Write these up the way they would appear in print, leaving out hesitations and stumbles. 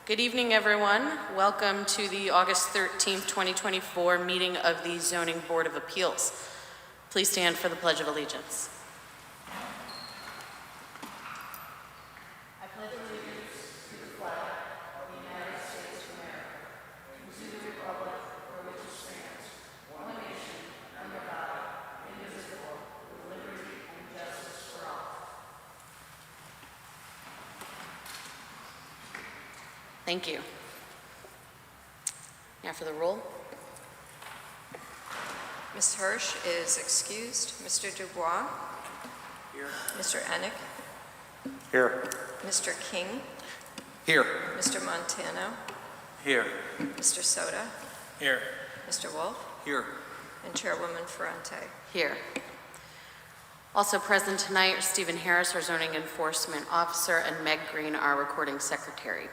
Good evening, everyone. Welcome to the August 13th, 2024 meeting of the Zoning Board of Appeals. Please stand for the Pledge of Allegiance. I pledge allegiance to the flag of the United States of America and to the republic for which it stands, one nation, under God, indivisible, with liberty and justice for all. Thank you. Now for the roll. Ms. Hirsch is excused. Mr. Dubois? Here. Mr. Enick? Here. Mr. King? Here. Mr. Montano? Here. Mr. Soda? Here. Mr. Wolf? Here. And Chairwoman Ferrante. Here. Also present tonight are Stephen Harris, our Zoning Enforcement Officer, and Meg Green, our Recording Secretary.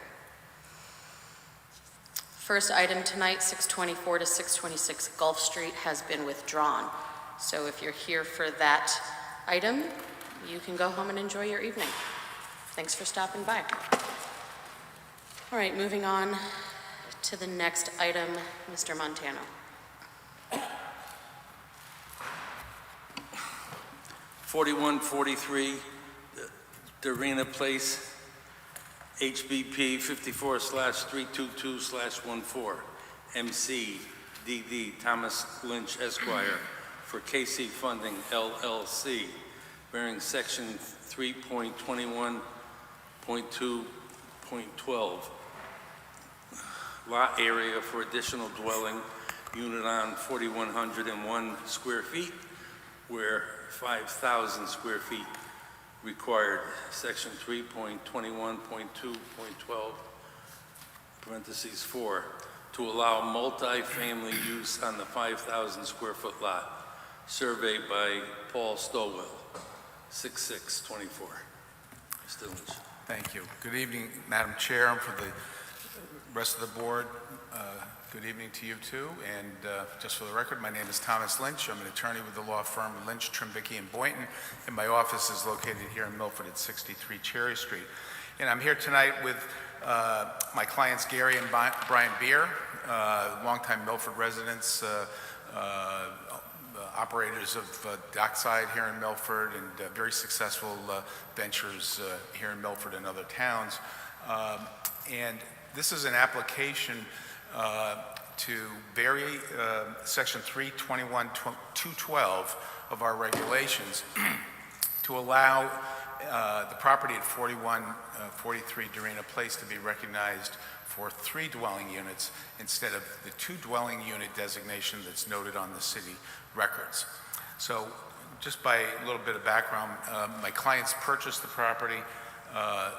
First item tonight, 624 to 626 Gulf Street, has been withdrawn. So if you're here for that item, you can go home and enjoy your evening. Thanks for stopping by. All right, moving on to the next item, Mr. Montano. 4143 Darina Place, HBP 54/322/14, MC DD Thomas Lynch Esquire for KC Funding LLC, bearing section 3.21.2.12, lot area for additional dwelling unit on 4,101 square feet, where 5,000 square feet required, section 3.21.2.12, parentheses 4, to allow multi-family use on the 5,000 square foot lot, surveyed by Paul Stowell, 6624. Mr. Lynch. Thank you. Good evening, Madam Chair, and for the rest of the board. Good evening to you too. And just for the record, my name is Thomas Lynch. I'm an attorney with the law firm Lynch, Trimbicki, and Boynton, and my office is located here in Milford at 63 Cherry Street. And I'm here tonight with my clients Gary and Brian Beer, longtime Milford residents, operators of Dockside here in Milford, and very successful ventures here in Milford and other towns. And this is an application to vary section 321.212 of our regulations to allow the property at 4143 Darina Place to be recognized for 3 dwelling units instead of the 2 dwelling unit designation that's noted on the city records. So just by a little bit of background, my clients purchased the property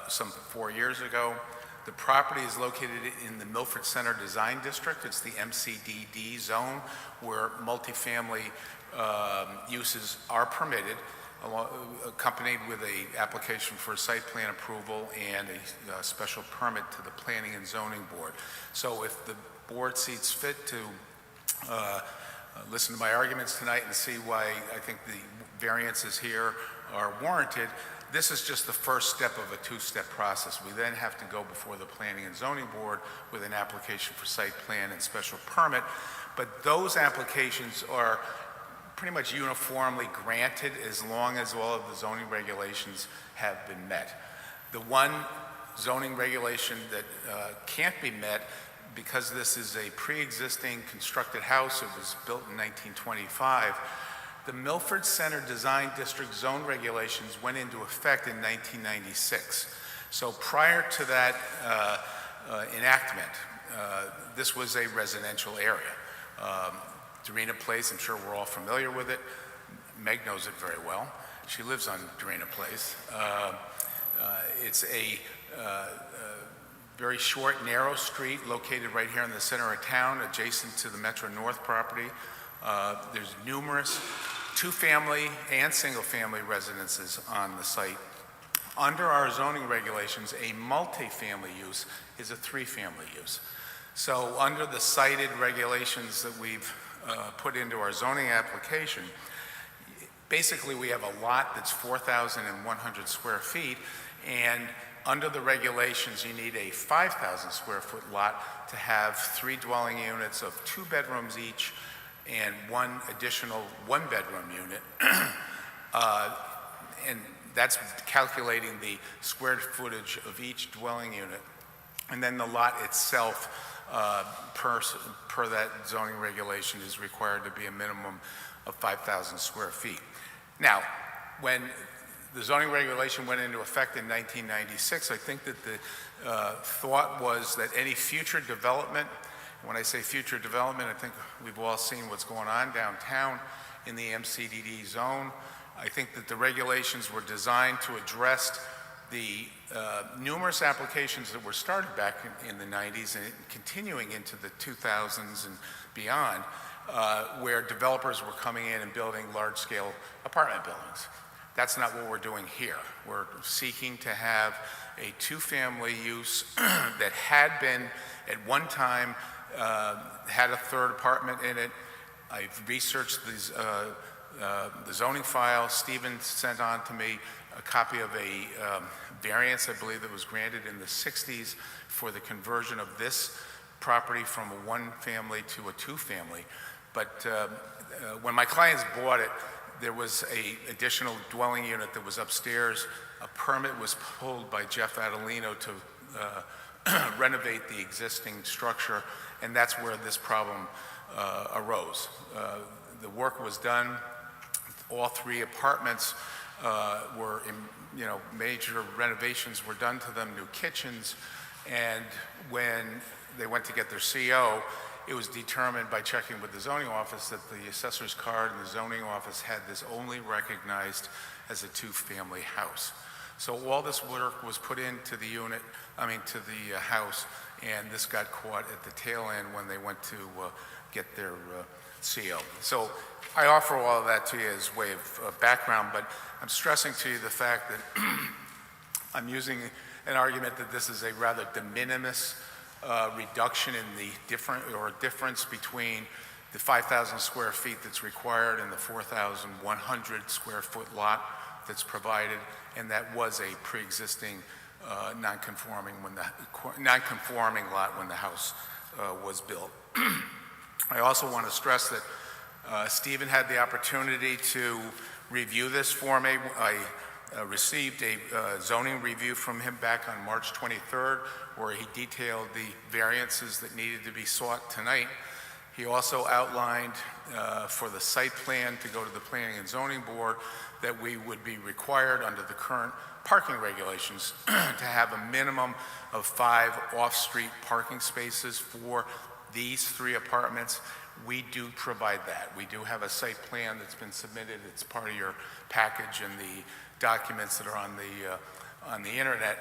some 4 years ago. The property is located in the Milford Center Design District. It's the MCDD zone where multifamily uses are permitted, accompanied with an application for site plan approval and a special permit to the Planning and Zoning Board. So if the board sees fit to listen to my arguments tonight and see why I think the variances here are warranted, this is just the first step of a 2-step process. We then have to go before the Planning and Zoning Board with an application for site plan and special permit. But those applications are pretty much uniformly granted as long as all of the zoning regulations have been met. The one zoning regulation that can't be met, because this is a pre-existing constructed house, it was built in 1925, the Milford Center Design District zone regulations went into effect in 1996. So prior to that enactment, this was a residential area. Darina Place, I'm sure we're all familiar with it. Meg knows it very well. She lives on Darina Place. It's a very short, narrow street located right here in the center of town, adjacent to the Metro North property. There's numerous 2-family and single-family residences on the site. Under our zoning regulations, a multi-family use is a 3-family use. So under the cited regulations that we've put into our zoning application, basically we have a lot that's 4,100 square feet, and under the regulations, you need a 5,000 square foot lot to have 3 dwelling units of 2 bedrooms each and 1 additional 1-bedroom unit. And that's calculating the square footage of each dwelling unit. And then the lot itself, per that zoning regulation, is required to be a minimum of 5,000 square feet. Now, when the zoning regulation went into effect in 1996, I think that the thought was that any future development, when I say future development, I think we've all seen what's going on downtown in the MCDD zone. I think that the regulations were designed to address the numerous applications that were started back in the 90s and continuing into the 2000s and beyond, where developers were coming in and building large-scale apartment buildings. That's not what we're doing here. We're seeking to have a 2-family use that had been, at one time, had a 3rd apartment in it. I've researched these, the zoning file. Stephen sent on to me a copy of a variance, I believe, that was granted in the 60s for the conversion of this property from a 1-family to a 2-family. But when my clients bought it, there was a additional dwelling unit that was upstairs. A permit was pulled by Jeff Adelino to renovate the existing structure, and that's where this problem arose. The work was done. All 3 apartments were in, major renovations were done to them, new kitchens, and when they went to get their CO, it was determined by checking with the zoning office that the assessor's card in the zoning office had this only recognized as a 2-family house. So all this work was put into the to the house, and this got caught at the tail end when they went to get their CO. So I offer all of that to you as way of background, but I'm stressing to you the fact that I'm using an argument that this is a rather de minimis reduction in the difference between the 5,000 square feet that's required and the 4,100 square foot lot that's provided, and that was a pre-existing non-conforming lot when the house was built. I also want to stress that Stephen had the opportunity to review this for me. I received a zoning review from him back on March 23rd, where he detailed the variances that needed to be sought tonight. He also outlined for the site plan to go to the Planning and Zoning Board that we would be required under the current parking regulations to have a minimum of 5 off-street parking spaces for these 3 apartments. We do provide that. We do have a site plan that's been submitted. It's part of your package and the documents that are on the internet.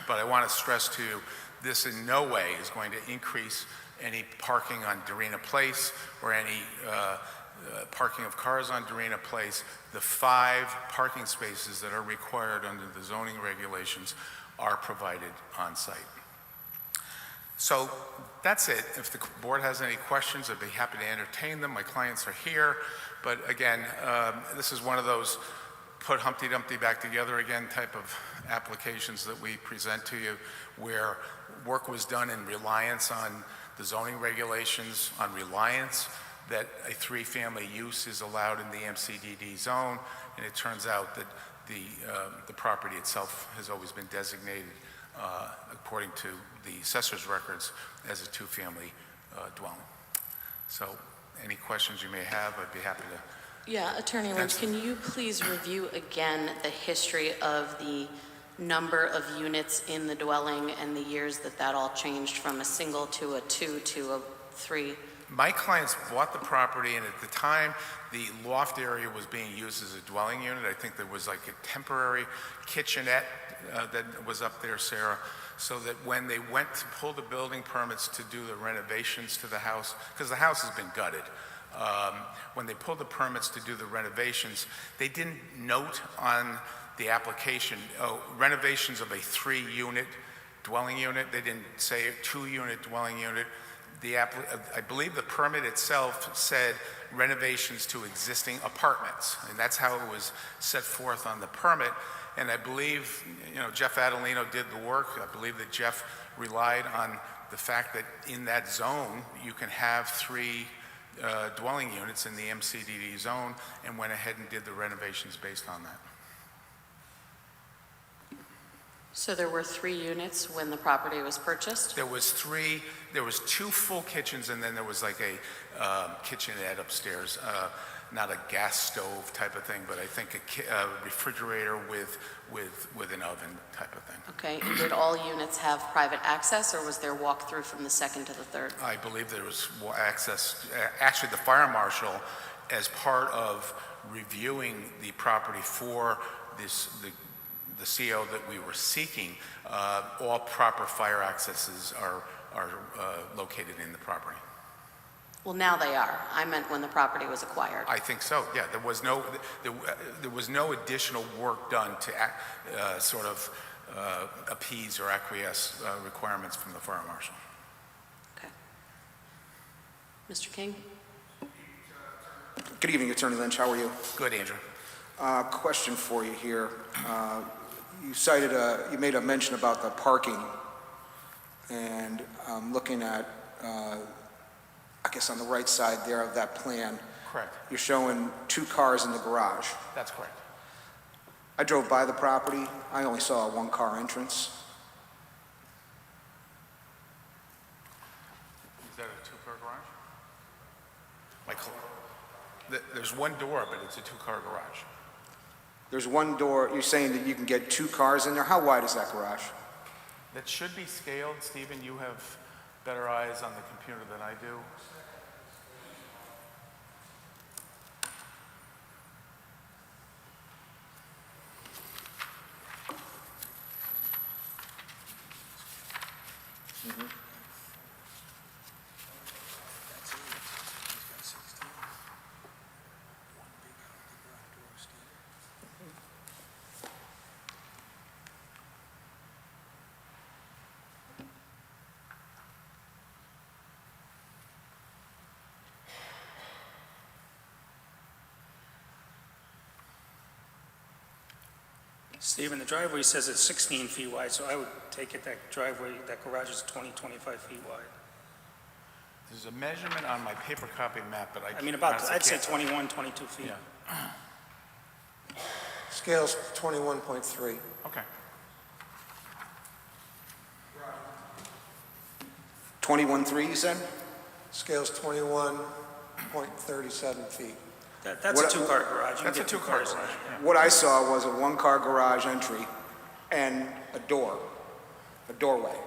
But I want to stress to you, this in no way is going to increase any parking on Dorena Place or any parking of cars on Dorena Place. The 5 parking spaces that are required under the zoning regulations are provided on site. So that's it. If the board has any questions, I'd be happy to entertain them. My clients are here. But again, this is one of those put Humpty Dumpty back together again type of applications that we present to you, where work was done in reliance on the zoning regulations, on reliance that a 3-family use is allowed in the MCDD zone, and it turns out that the property itself has always been designated according to the assessor's records as a 2-family dwelling. So any questions you may have, I'd be happy to. Yeah, Attorney Lynch, can you please review again the history of the number of units in the dwelling and the years that all changed from a single to a 2 to a 3? My clients bought the property, and at the time, the loft area was being used as a dwelling unit. I think there was like a temporary kitchenette that was up there, Sarah, so that when they went to pull the building permits to do the renovations to the house, because the house has been gutted, when they pulled the permits to do the renovations, they didn't note on the application, renovations of a 3-unit dwelling unit. They didn't say a 2-unit dwelling unit. I believe the permit itself said renovations to existing apartments, and that's how it was set forth on the permit. And I believe, Jeff Adelino did the work. I believe that Jeff relied on the fact that in that zone, you can have 3 dwelling units in the MCDD zone, and went ahead and did the renovations based on that. So there were 3 units when the property was purchased? There was 2 full kitchens, and then there was like a kitchenette upstairs, not a gas stove type of thing, but I think a refrigerator with an oven type of thing. Okay, and did all units have private access, or was there walk-through from the second to the third? I believe there was access. Actually, the fire marshal, as part of reviewing the property for the CO that we were seeking, all proper fire accesses are located in the property. Well, now they are. I meant when the property was acquired. I think so, yeah. There was no additional work done to sort of appease or acquiesce requirements from the fire marshal. Okay. Mr. King? Good evening, Attorney Lynch. How are you? Good, Andrew. Question for you here. You made a mention about the parking, and I'm looking at, I guess on the right side there of that plan, Correct. you're showing 2 cars in the garage. That's correct. I drove by the property. I only saw a 1-car entrance. Is that a 2-car garage? There's 1 door, but it's a 2-car garage. There's 1 door. You're saying that you can get 2 cars in there? How wide is that garage? That should be scaled. Stephen, you have better eyes on the computer than I do. Stephen, the driveway says it's 16 feet wide, so I would take it that garage is 20, 25 feet wide. There's a measurement on my paper copy map, but I mean, honestly I'd say can't- 21, 22 feet. Yeah, Scale's 21.3. okay. 21.3, you said? Scale's 21.37 feet. That's a 2-car garage. You can That's a get 2 2-car cars in garage. there. Yeah. What I saw was a 1-car garage entry and a doorway.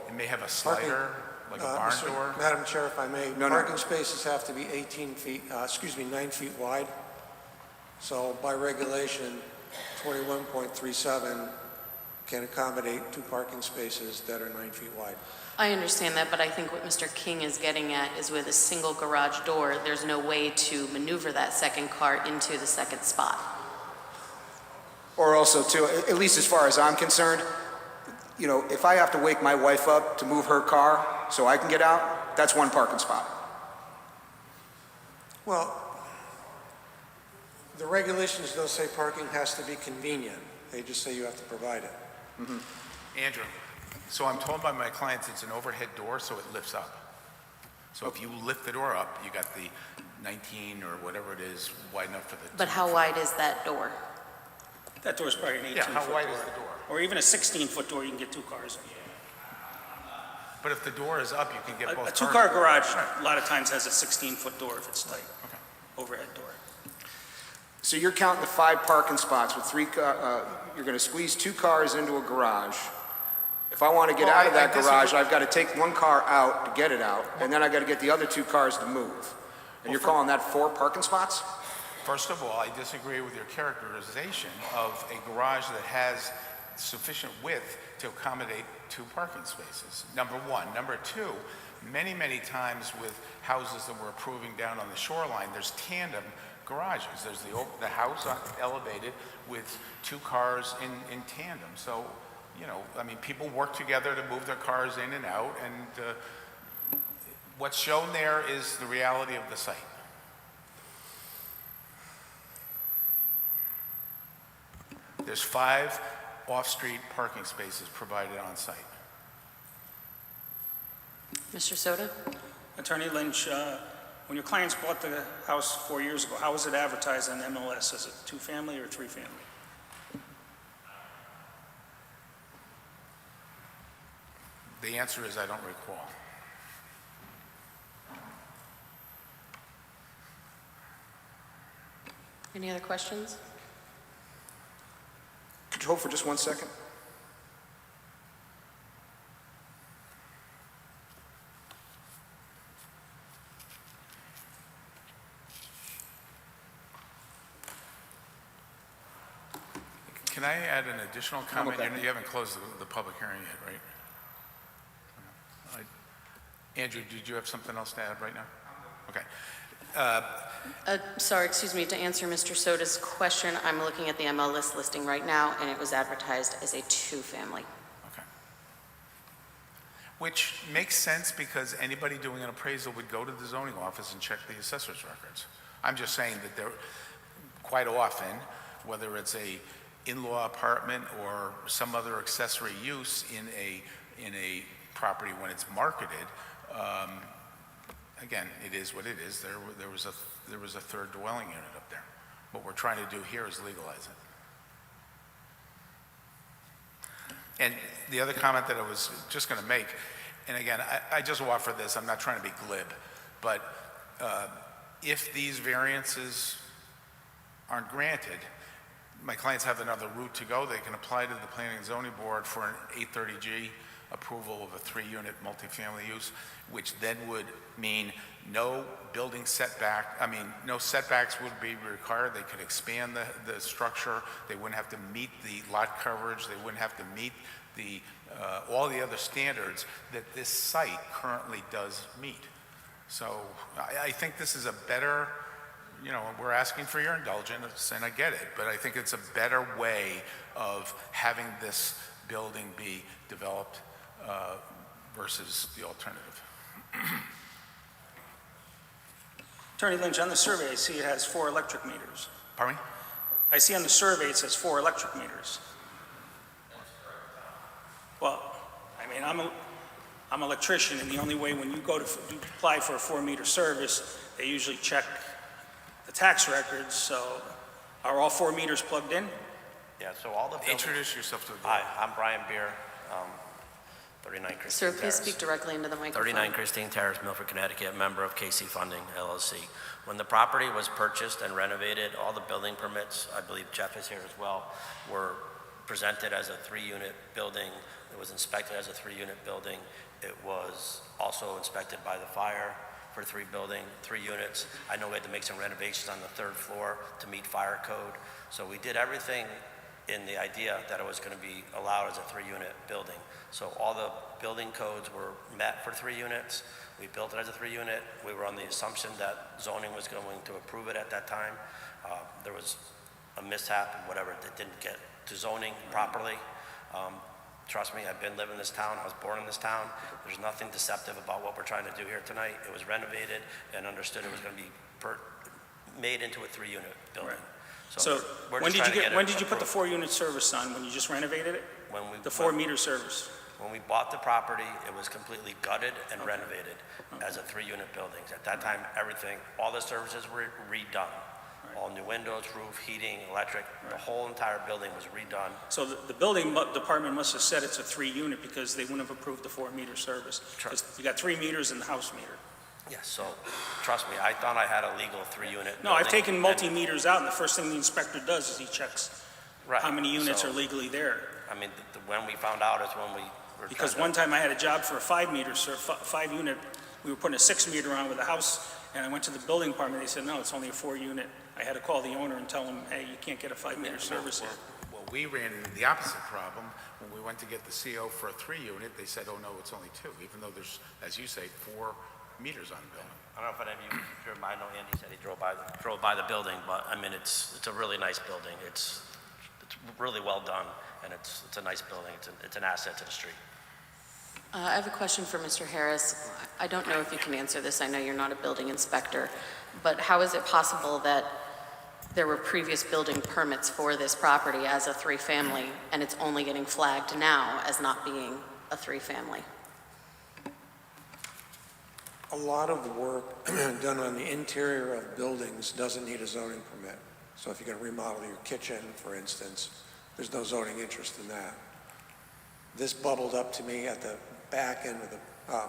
It may have a Parking, slider, like a barn door. Madam Chair, if I may, No. parking spaces have to be 9 feet wide. So by regulation, 21.37 can accommodate 2 parking spaces that are 9 feet wide. I understand that, but I think what Mr. King is getting at is with a single garage door, there's no way to maneuver that second car into the second spot. Or also, too, at least as far as I'm concerned, if I have to wake my wife up to move her car so I can get out, that's 1 parking spot. Well, the regulations don't say parking has to be convenient. They just say you have to provide it. Andrew, so I'm told by my clients it's an overhead door, so it lifts up. So if you lift the door up, you got the 19 or whatever it is wide enough for the... But how wide is that door? That door's probably an 18-foot Yeah, door. how wide is the door? Or even a 16-foot door, you can get 2 cars in. But if the door is up, you can get both A cars. 2-car garage, a lot of times has a 16-foot door if it's tight. Okay. Overhead door. So you're counting the 5 parking spots with 3 you're going to squeeze 2 cars into a garage. If I want to get Well, out of that I disagree. garage, I've got to take 1 car out to get it out, and then I've got to get the other 2 cars to move. And you're calling that 4 parking spots? First of all, I disagree with your characterization of a garage that has sufficient width to accommodate 2 parking spaces, number 1. Number 2, many, many times with houses that we're approving down on the shoreline, there's tandem garages. There's the house elevated with 2 cars in tandem. So, people work together to move their cars in and out, and what's shown there is the reality of the site. There's 5 off-street parking spaces provided on site. Mr. Soto? Attorney Lynch, when your clients bought the house 4 years ago, how was it advertised on MLS? Is it two-family or three-family? The answer is I don't recall. Any other questions? Could you hold for just 1 second? Can I add an additional comment? okay. You haven't closed the public hearing yet, right? Andrew, did you have something else to add right now? Okay. Sorry, excuse me, to answer Mr. Soto's question, I'm looking at the MLS listing right now, and it was advertised as a two-family. Okay. Which makes sense because anybody doing an appraisal would go to the zoning office and check the assessor's records. I'm just saying that there, quite often, whether it's a in-law apartment or some other accessory use in a property when it's marketed, again, it is what it is. There was a third dwelling unit up there. What we're trying to do here is legalize it. And the other comment that I was just going to make, and again, I just offer this, I'm not trying to be glib, but if these variances aren't granted, my clients have another route to go. They can apply to the Planning and Zoning Board for an 830G approval of a 3-unit multifamily use, which then would mean no building setback, no setbacks would be required. They could expand the structure. They wouldn't have to meet the lot coverage. They wouldn't have to meet the all the other standards that this site currently does meet. So I think this is a better, we're asking for your indulgence, and I get it, but I think it's a better way of having this building be developed versus the alternative. Attorney Lynch, on the survey, I see it has 4 electric meters. Pardon me? I see on the survey it says 4 electric meters. Well, I'm an electrician, and the only way when you go to apply for a 4-meter service, they usually check the tax records. So are all 4 meters plugged in? Yeah, so all the buildings... Introduce yourself to the board. Hi, I'm Brian Beer, 39 Christine Sir, Terrace. please speak directly into the microphone. 39 Christine Terrace, Milford, Connecticut, member of KC Funding, LLC. When the property was purchased and renovated, all the building permits, I believe Jeff is here as well, were presented as a 3-unit building. It was inspected as a 3-unit building. It was also inspected by the fire for 3 units. I know we had to make some renovations on the 3rd floor to meet fire code. So we did everything in the idea that it was going to be allowed as a 3-unit building. So all the building codes were met for 3 units. We built it as a 3-unit. We were on the assumption that zoning was going to approve it at that time. There was a mishap and whatever, that didn't get to zoning properly. Trust me, I've been living in this town. I was born in this town. There's nothing deceptive about what we're trying to do here tonight. It was renovated and understood it was going to be made into a 3-unit building. Right. So we're when just trying to get when it did you put the approved. 4-unit service on? When you just renovated it? When we The 4-meter service? When we bought the property, it was completely gutted and renovated as a 3-unit building. At that time, all the services were redone. All new windows, roof, heating, electric, the whole entire building was redone. So the building department must have said it's a 3-unit because they wouldn't have approved the 4-meter service. Sure. 'Cause you got 3 meters in the house meter. Yes, so trust me, I thought I had a legal 3-unit No, I've building, taken and- multi-meters out, and the first thing the inspector does is he checks Right, how many units so, are legally there. I mean, when we found out is when we were Because trying one time I had a job for a 5-meter, 5-unit, we were putting a 6-meter on with a house, and I went to the building department, they said, no, it's only a 4-unit. I had to call the owner and tell him, hey, you can't get a 5-meter service here. Well, we ran into the opposite problem. When we went to get the CO for a 3-unit, they said, oh, no, it's only 2, even though there's, as you say, 4 meters on the building. I don't know if any of you drove by. I know Andy said he drove by the building, but I mean, it's a really nice building. It's really well done, and it's a nice building. It's an asset to the street. I have a question for Mr. Harris. I don't know if you can answer this. I know you're not a building inspector, but how is it possible that there were previous building permits for this property as a three-family, and it's only getting flagged now as not being a three-family. A lot of the work done on the interior of buildings doesn't need a zoning permit. So if you're going to remodel your kitchen, for instance, there's no zoning interest in that. This bubbled up to me at the back end of the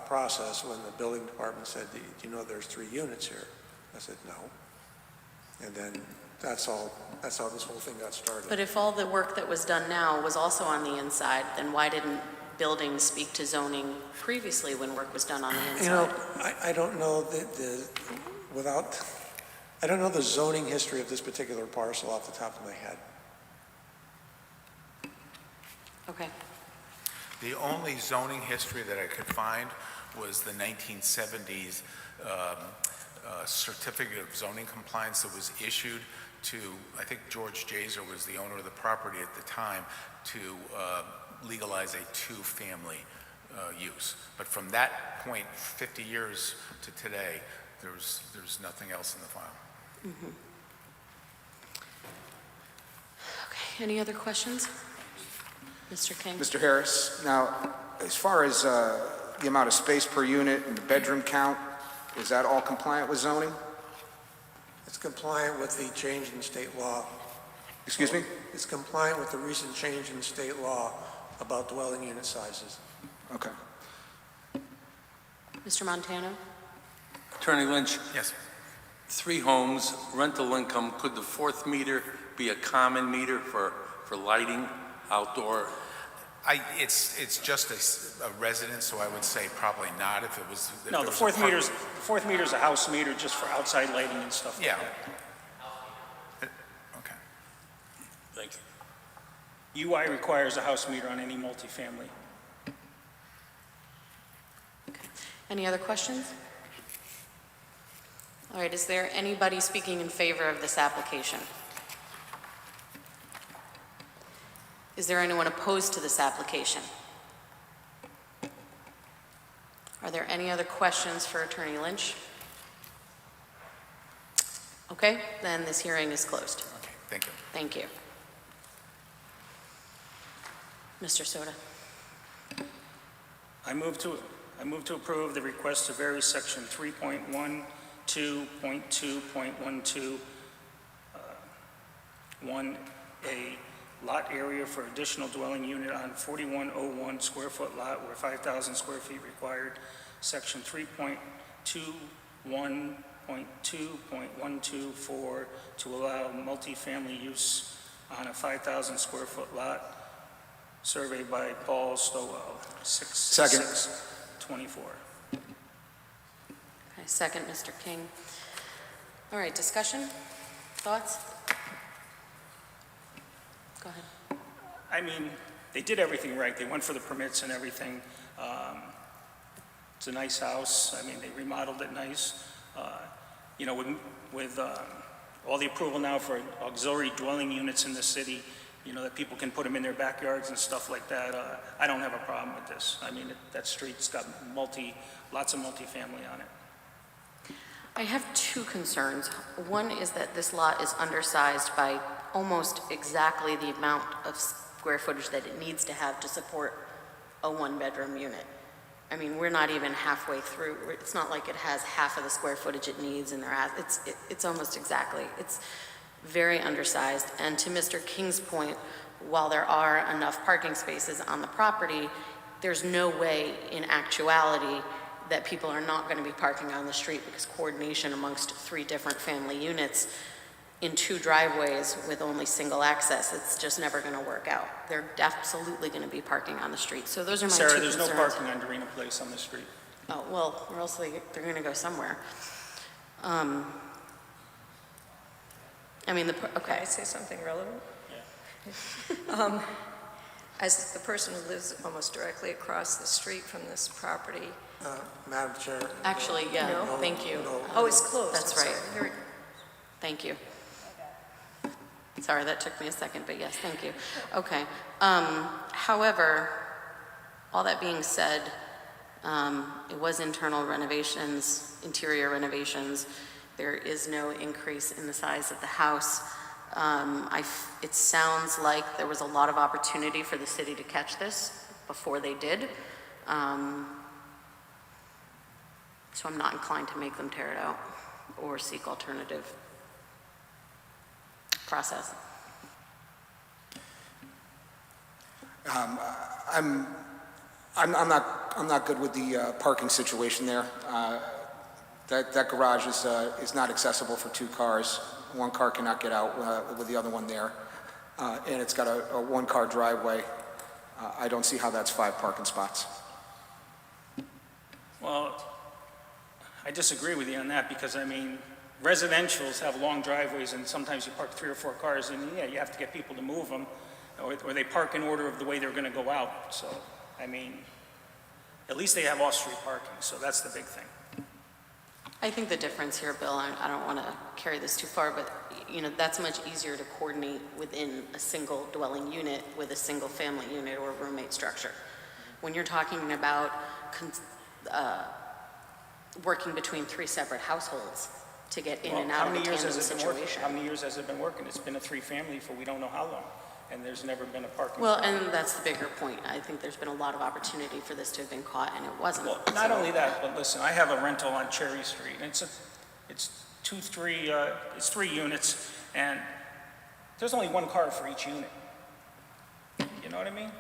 process when the building department said, "Do you know there's 3 units here?" I said, "No." And then that's how this whole thing got started. But if all the work that was done now was also on the inside, then why didn't building speak to zoning previously when work was done on the inside? You know, I don't know I don't know the zoning history of this particular parcel off the top of my head. Okay. The only zoning history that I could find was the 1970s certificate of zoning compliance that was issued to, I think George Jaser was the owner of the property at the time, to legalize a 2-family use. But from that point, 50 years to today, there's nothing else in the file. Mm-hmm. Okay, any other questions? Mr. King? Mr. Harris, now, as far as the amount of space per unit and the bedroom count, is that all compliant with zoning? It's compliant with the change in state law. Excuse me? It's compliant with the recent change in state law about dwelling unit sizes. Okay. Mr. Montano? Attorney Lynch, Yes. 3 homes, rental income, could the 4th meter be a common meter for lighting, outdoor? It's just a residence, so I would say probably not if it was. If No, there the was fourth meter's a house meter just for outside lighting and stuff like Yeah. that. Okay. Thank you. UI requires a house meter on any multifamily. Any other questions? All right, is there anybody speaking in favor of this application? Is there anyone opposed to this application? Are there any other questions for Attorney Lynch? Okay, then this hearing is closed. Okay, thank you. Thank you. Mr. Soto. I move to approve the request to vary section 3.12.2.12, 1A, lot area for additional dwelling unit on 4101 square foot lot where 5,000 square feet required, section 3.21.2.124 to allow multifamily use on a 5,000 square foot lot, surveyed by Paul Stowell, 6/6/24. Okay, second, Mr. King. All right, discussion? Thoughts? Go ahead. I mean, they did everything right. They went for the permits and everything. It's a nice house. I mean, they remodeled it nice. You know, with all the approval now for auxiliary dwelling units in the city, you know, that people can put them in their backyards and stuff like that, I don't have a problem with this. I mean, that street's got lots of multifamily on it. I have 2 concerns. One is that this lot is undersized by almost exactly the amount of square footage that it needs to have to support a 1-bedroom unit. I mean, we're not even halfway through. It's not like it has half of the square footage it needs, and it's almost exactly. It's very undersized. And to Mr. King's point, while there are enough parking spaces on the property, there's no way in actuality that people are not going to be parking on the street because coordination amongst 3 different family units in 2 driveways with only single access, it's just never going to work out. They're absolutely going to be parking on the street. So those are my 2 Sarah, concerns. there's no parking on Dorena Place on the street. Oh, well, or else they're going to go somewhere. I mean, Can I say something relevant? Yeah. As the person who lives almost directly across the street from this property. Madam Chair. Actually, yeah, No? thank you. No. Oh, it's closed. That's I'm right. sorry. Thank you. Sorry, that took me a second, but yes, thank you. Okay. However, all that being said, it was internal renovations, interior renovations. There is no increase in the size of the house. It sounds like there was a lot of opportunity for the city to catch this before they did. So I'm not inclined to make them tear it out or seek alternative process. I'm not good with the parking situation there. That garage is not accessible for two cars. One car cannot get out with the other one there. And it's got a one-car driveway. I don't see how that's 5 parking spots. Well, I disagree with you on that because, I mean, residentials have long driveways and sometimes you park 3 or 4 cars and, yeah, you have to get people to move them or they park in order of the way they're going to go out. So, I mean, at least they have off-street parking, so that's the big thing. I think the difference here, Bill, I don't want to carry this too far, but you know, that's much easier to coordinate within a single dwelling unit with a single family unit or roommate structure. When you're talking about working between 3 separate households to get in and out of a tandem situation. How many years has it been working? It's been a 3-family for we don't know how long, and there's never been a parking. Well, and that's the bigger point. I think there's been a lot of opportunity for this to have been caught, and it wasn't. Well, not only that, but listen, I have a rental on Cherry Street, and it's 3 units, and there's only 1 car for each unit. You know what I mean?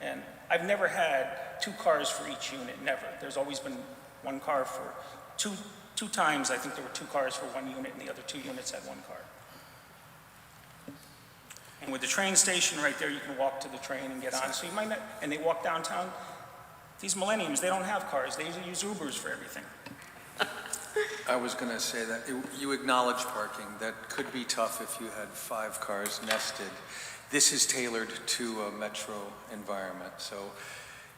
And I've never had 2 cars for each unit, never. There's always been 1 car for two times. I think there were 2 cars for 1 unit, and the other 2 units had 1 car. And with the train station right there, you can walk to the train and get on. So you might not, and they walk downtown. These millenniums, they don't have cars. They usually use Ubers for everything. I was going to say that you acknowledge parking. That could be tough if you had 5 cars nested. This is tailored to a metro environment. So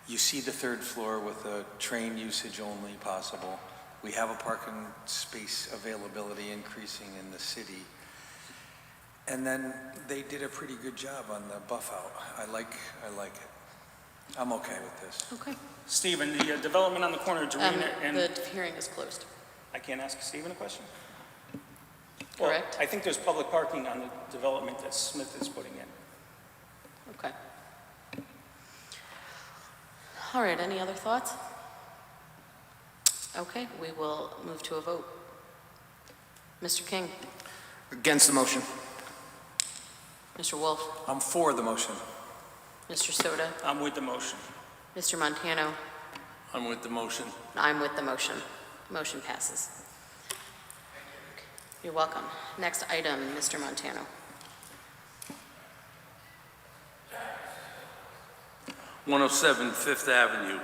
you see the 3rd floor with a train usage only possible. We have a parking space availability increasing in the city. And then they did a pretty good job on the buff out. I like it. I'm okay with this. Okay. Stephen, the development on the corner of Dorina and... The hearing is closed. I can't ask Stephen a question? Correct. Well, I think there's public parking on the development that Smith is putting in. Okay. All right, any other thoughts? Okay, we will move to a vote. Mr. King, Against the motion. Mr. Wolf, I'm for the motion. Mr. Soto, I'm with the motion. Mr. Montano, I'm with the motion. I'm with the motion. Motion passes. You're welcome. Next item, Mr. Montano. #107 Fifth Avenue,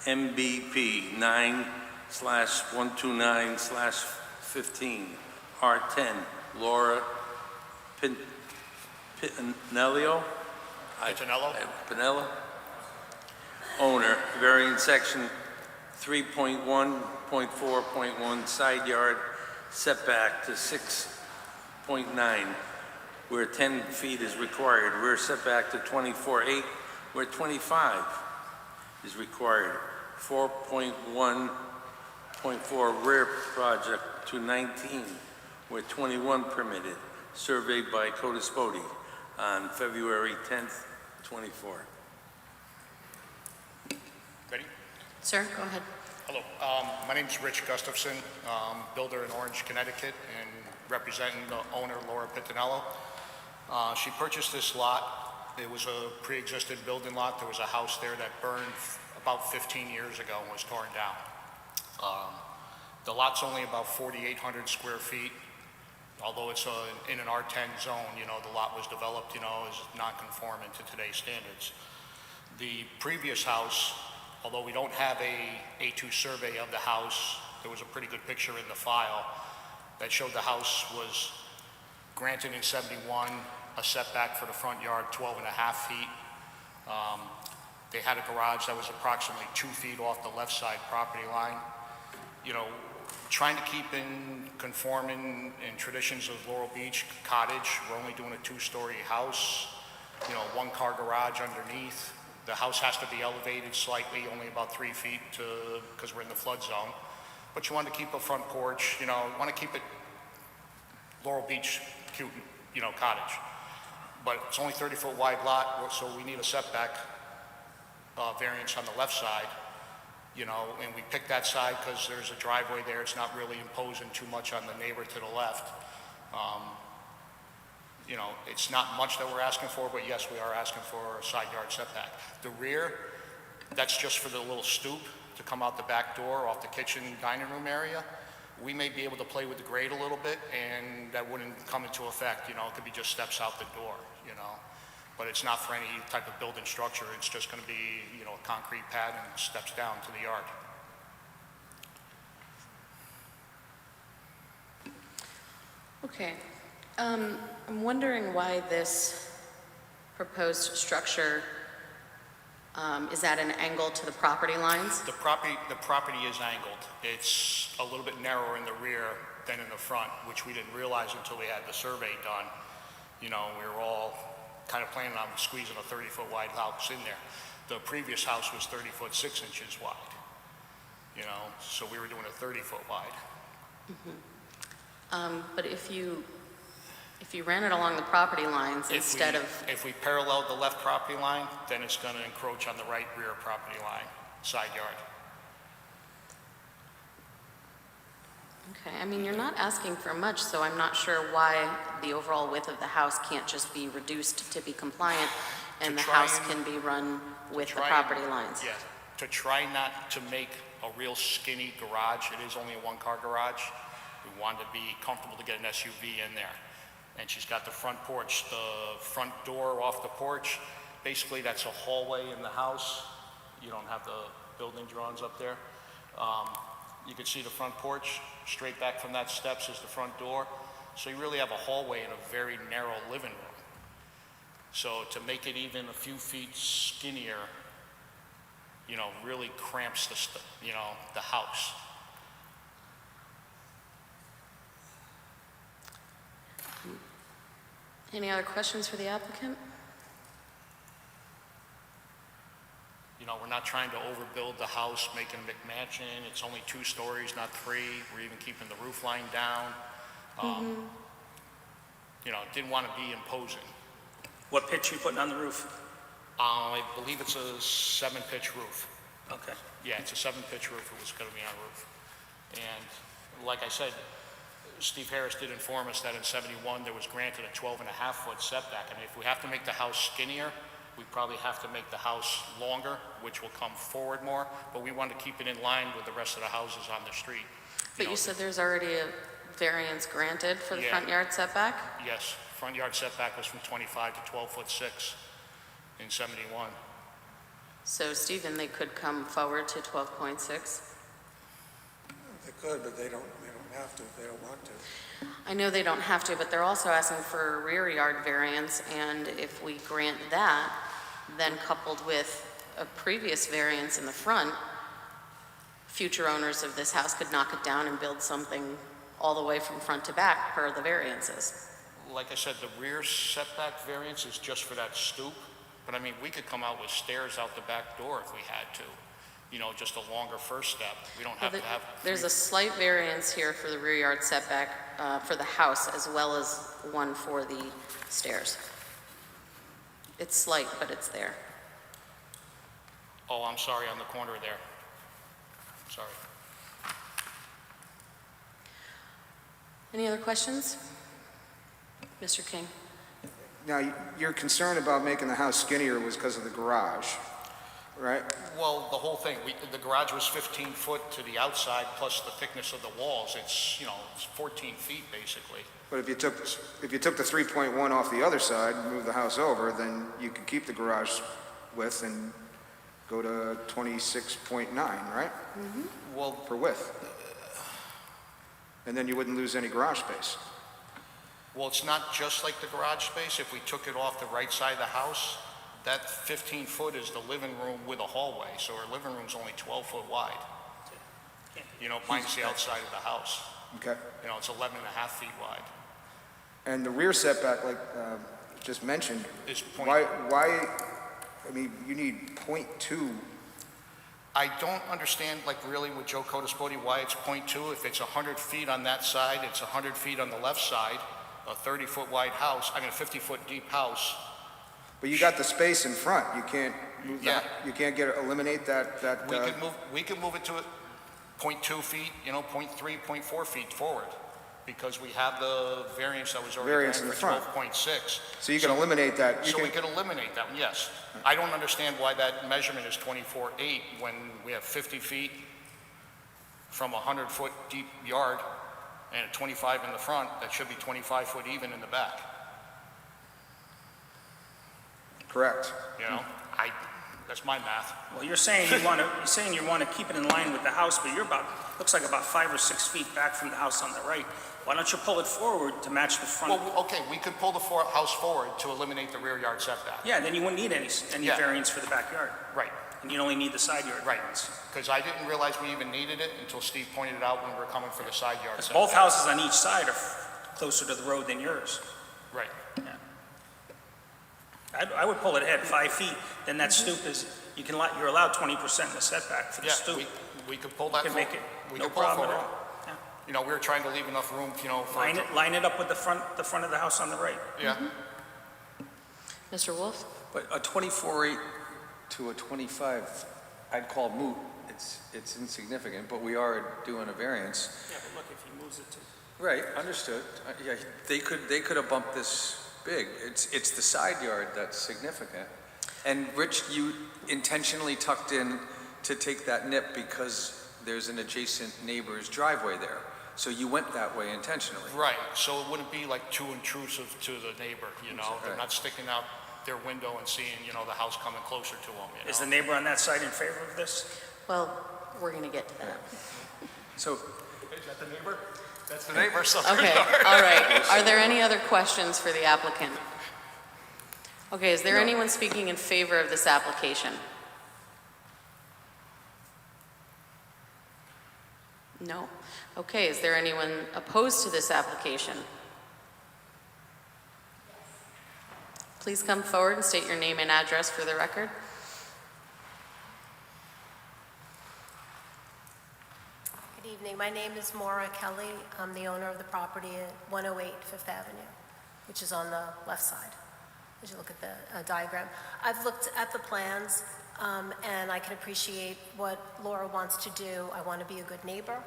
MBP 9/129/15, R10, Laura Pinello? Pinello? Owner, varying section 3.1.4.1 side yard setback to 6.9, where 10 feet is required. Rear setback to 24.8, where 25 is required. 4.1.4 rear project to 19, where 21 permitted. Surveyed by Codispoti on February 10th, 24. Ready? Sir, go ahead. Hello. My name's Rich Gustafson, builder in Orange, Connecticut, and representing the owner, Laura Pinello. She purchased this lot. It was a pre-existing building lot. There was a house there that burned about 15 years ago and was torn down. The lot's only about 4,800 square feet. Although it's in an R10 zone, you know, the lot was developed, you know, as non-conforming to today's standards. The previous house, although we don't have a A2 survey of the house, there was a pretty good picture in the file that showed the house was granted in 71, a setback for the front yard, 12.5 feet. They had a garage that was approximately 2 feet off the left side property line. You know, trying to keep in conforming in traditions of Laurel Beach Cottage. We're only doing a 2-story house, you know, 1-car garage underneath. The house has to be elevated slightly, only about 3 feet because we're in the flood zone. But you want to keep a front porch, you know, want to keep it Laurel Beach cute cottage. But it's only 30-foot wide lot, so we need a setback variance on the left side, and we picked that side because there's a driveway there. It's not really imposing too much on the neighbor to the left. It's not much that we're asking for, but yes, we are asking for a side yard setback. The rear, that's just for the little stoop to come out the back door off the kitchen dining room area. We may be able to play with the grade a little bit, and that wouldn't come into effect. It could be just steps out the door, but it's not for any type of building structure. It's just going to be, a concrete pad and steps down to the yard. Okay. I'm wondering why this proposed structure is at an angle to the property lines? The property is angled. It's a little bit narrower in the rear than in the front, which we didn't realize until we had the survey done. We were all kind of planning on squeezing a 30-foot wide house in there. The previous house was 30-foot 6 inches wide, so we were doing a 30-foot wide. But if you ran it along the property lines instead of... If we paralleled the left property line, then it's going to encroach on the right rear property line, side yard. Okay, I mean, you're not asking for much, so I'm not sure why the overall width of the house can't just be reduced to be compliant and the house can be run with the property lines. Yeah, to try not to make a real skinny garage. It is only a one-car garage. We wanted to be comfortable to get an SUV in there. And she's got the front porch, the front door off the porch. Basically, that's a hallway in the house. You don't have the building drawings up there. You can see the front porch. Straight back from that steps is the front door. So you really have a hallway and a very narrow living room. So to make it even a few feet skinnier, really cramps the house. Any other questions for the applicant? We're not trying to overbuild the house, making a McMansion. It's only 2 stories, not 3. We're even keeping the roof line down. Didn't want to be imposing. What pitch you putting on the roof? I believe it's a 7-pitch roof. Okay. Yeah, it's a 7-pitch roof. It was going to be on roof. And like I said, Steve Harris did inform us that in 71 there was granted a 12.5-foot setback. I mean, if we have to make the house skinnier, we probably have to make the house longer, which will come forward more, but we want to keep it in line with the rest of the houses on the street. But you said there's already a variance granted for the Yeah. front yard setback? Yes, front yard setback was from 25 to 12-foot 6 in 71. So, Stephen, they could come forward to 12.6? They could, but they don't have to if they don't want to. I know they don't have to, but they're also asking for a rear yard variance, and if we grant that, then coupled with a previous variance in the front, future owners of this house could knock it down and build something all the way from front to back per the variances. Like I said, the rear setback variance is just for that stoop, but I mean, we could come out with stairs out the back door if we had to. Just a longer first step. We don't have to have... There's a slight variance here for the rear yard setback for the house, as well as one for the stairs. It's slight, but it's there. Oh, I'm sorry, on the corner there. Sorry. Any other questions? Mr. King? Now, your concern about making the house skinnier was because of the garage, right? Well, the whole thing, the garage was 15 foot to the outside, plus the thickness of the walls. It's, it's 14 feet basically. But if you took the 3.1 off the other side and move the house over, then you could keep the garage width and go to 26.9, right? Well, For width. And then you wouldn't lose any garage space. well, it's not just like the garage space. If we took it off the right side of the house, that 15 foot is the living room with a hallway. So our living room's only 12 foot wide. Minus the outside of the house. Okay. It's 11 and a half feet wide. And the rear setback, like just mentioned, Is point- why, I mean, you need 0.2. I don't understand, really with Joe Codaspoti, why it's 0.2. If it's 100 feet on that side, it's 100 feet on the left side. a 30-foot wide house, I mean, a 50-foot deep house. But you got the space in front. You can't move Yeah. that. You can't eliminate that. We could move it to 0.2 feet, 0.3, 0.4 feet forward, because we have the variance that was already Variance in granted the for front. 12.6. So you can eliminate that. So we could eliminate that one, yes. I don't understand why that measurement is 24.8 when we have 50 feet from a 100-foot deep yard and 25 in the front. That should be 25 foot even in the back. Correct. That's my math. Well, you're saying you want to keep it in line with the house, but you're looks like about 5 or 6 feet back from the house on the right. Why don't you pull it forward to match the front? Well, okay, we could pull the house forward to eliminate the rear yard setback. Yeah, then you wouldn't need any Yeah. variance for the backyard. Right, And you'd only need the side yard right. variance. Because I didn't realize we even needed it until Steve pointed it out when we were coming for the side yard Because setback. both houses on each side are closer to the road than yours. Right. Yeah. I would pull it ahead 5 feet, then that stoop is, you're allowed 20% in the setback for the Yeah, stoop. we could pull that You can make forward. it, We no could pull it problem at forward. all. Yeah. We were trying to leave enough room, for... Line it up with the front of the house on the right. Yeah. Mr. Wolf? But a 24.8 to a 25, I'd call moot. It's insignificant, but we are doing a variance. Yeah, but look, if he moves it to... Right, understood. Yeah, they could have bumped this big. It's the side yard that's significant. And Rich, you intentionally tucked in to take that nip because there's an adjacent neighbor's driveway there. So you went that way intentionally. Right, so it wouldn't be like too intrusive to the neighbor, They're Right. not sticking out their window and seeing, the house coming closer to them, Is the neighbor on that side in favor of this? Well, we're going to get to that. So Is that the neighbor? That's the neighbor, so... Okay, all right. Are there any other questions for the applicant? Okay, is there anyone speaking in favor of this application? No. Okay, is there anyone opposed to this application? Please come forward and state your name and address for the record. Good evening. My name is Maura Kelly. I'm the owner of the property at 108 Fifth Avenue, which is on the left side, as you look at the diagram. I've looked at the plans, and I can appreciate what Laura wants to do. I want to be a good neighbor,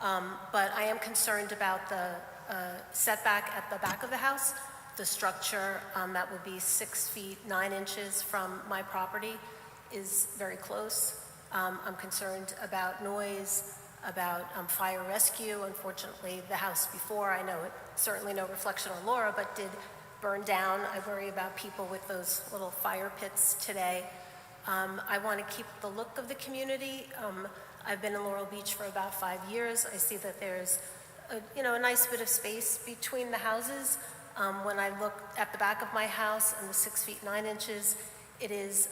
but I am concerned about the setback at the back of the house. The structure that would be 6 feet 9 inches from my property is very close. I'm concerned about noise, about fire rescue. Unfortunately, the house before, I know it, certainly no reflection on Laura, but did burn down. I worry about people with those little fire pits today. I want to keep the look of the community. I've been in Laurel Beach for about 5 years. I see that there's a nice bit of space between the houses. When I look at the back of my house and the 6 feet 9 inches, it is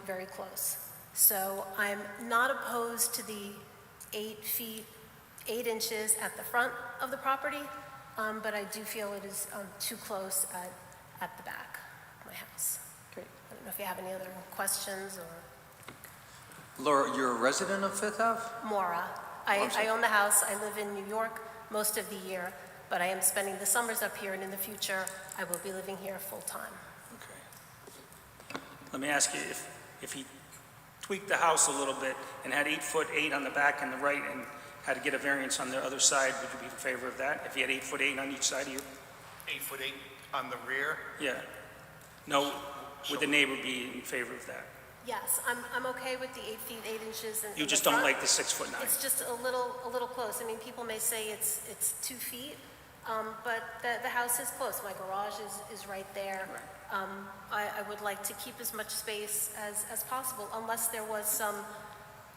very close. So I'm not opposed to the 8 feet 8 inches at the front of the property, but I do feel it is too close at the back of my house. Great. I don't know if you have any other questions or... Laura, you're a resident of Fifth Ave? Maura. I own the house. I live in New York most of the year, but I am spending the summers up here, and in the future, I will be living here full-time. Okay. Let me ask you, if he tweaked the house a little bit and had 8'8" on the back and the right and had to get a variance on the other side, would you be in favor of that? If he had 8'8" on each side of you? 8'8" on the rear? Yeah. No, would the neighbor be in favor of that? Yes, I'm okay with the 8 feet 8 inches. You just don't like the 6'9"? It's just a little close. I mean, people may say it's 2 feet, but the house is close. My garage is right there. I would like to keep as much space as possible, unless there was some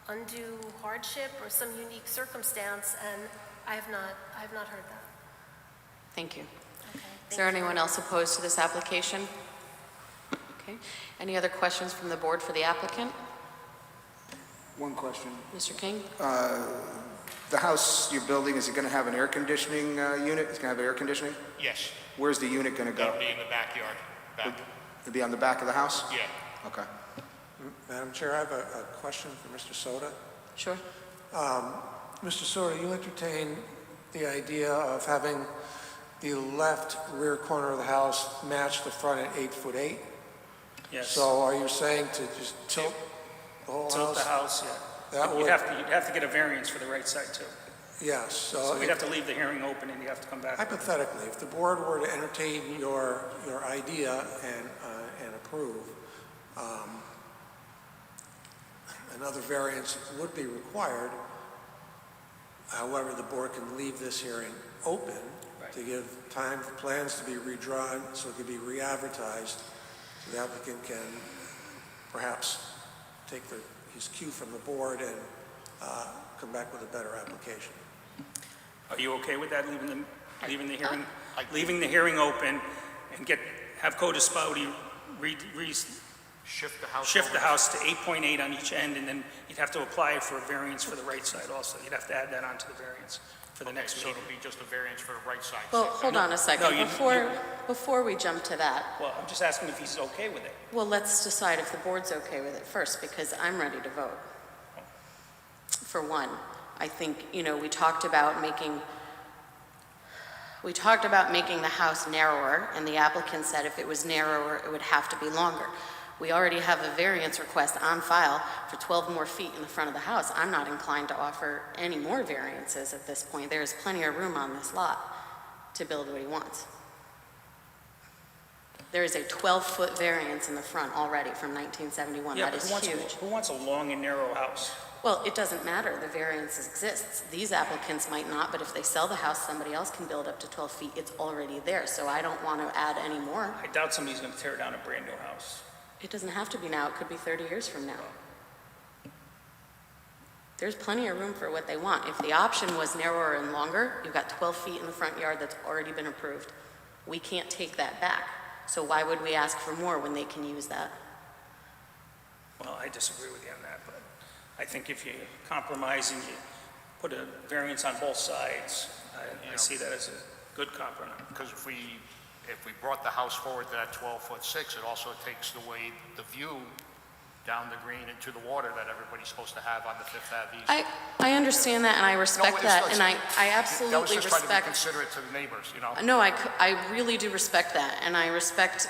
undue hardship or some unique circumstance, and I have not heard that. Thank you. Okay, Is there anyone else opposed to this application? Okay. Any other questions from the board for the applicant? One question. Mr. King? The house you're building, is it going to have an air conditioning unit? It's going to have air conditioning? Yes, Where's the unit going to go? that'll be in the backyard. Back. It'll be on the back of the house? Yeah. Okay. Madam Chair, I have a question for Mr. Soda. Sure. Mr. Soda, you entertain the idea of having the left rear corner of the house match the front at 8'8"? Yes. So are you saying to just tilt the whole Tilt the house? house, yeah. That You'd would, have to get a variance for the right side, too. yes, So so we'd have to leave the hearing open, and you have to come back. hypothetically, if the board were to entertain your idea and approve, another variance would be required. However, the board can leave this hearing open to give time for plans to be redrawn so it can be re-advertised. So the applicant can perhaps take his cue from the board and come back with a better application. Are you okay with that, leaving the hearing open and have Code Spouty Shift the house. shift the over. house to 8.8 on each end, and then you'd have to apply for a variance for the right side also. You'd have to add that onto the variance for the next So meeting. it'll be just a variance for the right side. Well, hold on a second. No, Before we jump to that, Well, I'm just asking if he's okay with it. well, let's decide if the board's okay with it first, because I'm ready to vote. For one, I think, we talked about making the house narrower, and the applicant said if it was narrower, it would have to be longer. We already have a variance request on file for 12 more feet in the front of the house. I'm not inclined to offer any more variances at this point. There is plenty of room on this lot to build what he wants. There is a 12-foot variance in the front already from 1971. Yeah, That but is who huge. wants a long and narrow house? Well, it doesn't matter. The variance exists. These applicants might not, but if they sell the house, somebody else can build up to 12 feet. It's already there, so I don't want to add any more. I doubt somebody's going to tear down a brand-new house. It doesn't have to be now. It could be 30 years from now. There's plenty of room for what they want. If the option was narrower and longer, you've got 12 feet in the front yard that's already been approved. We can't take that back. So why would we ask for more when they can use that? Well, I disagree with you on that, but I think if you compromise and you put a variance on both sides, I see that as a good compromise. Because if we brought the house forward to that 12'6", it also takes away the view down the green into the water that everybody's supposed to have on the Fifth Ave East. I understand that, and I respect that, and I absolutely That was just trying to be respect. considerate to the neighbors, No, I really do respect that, and I respect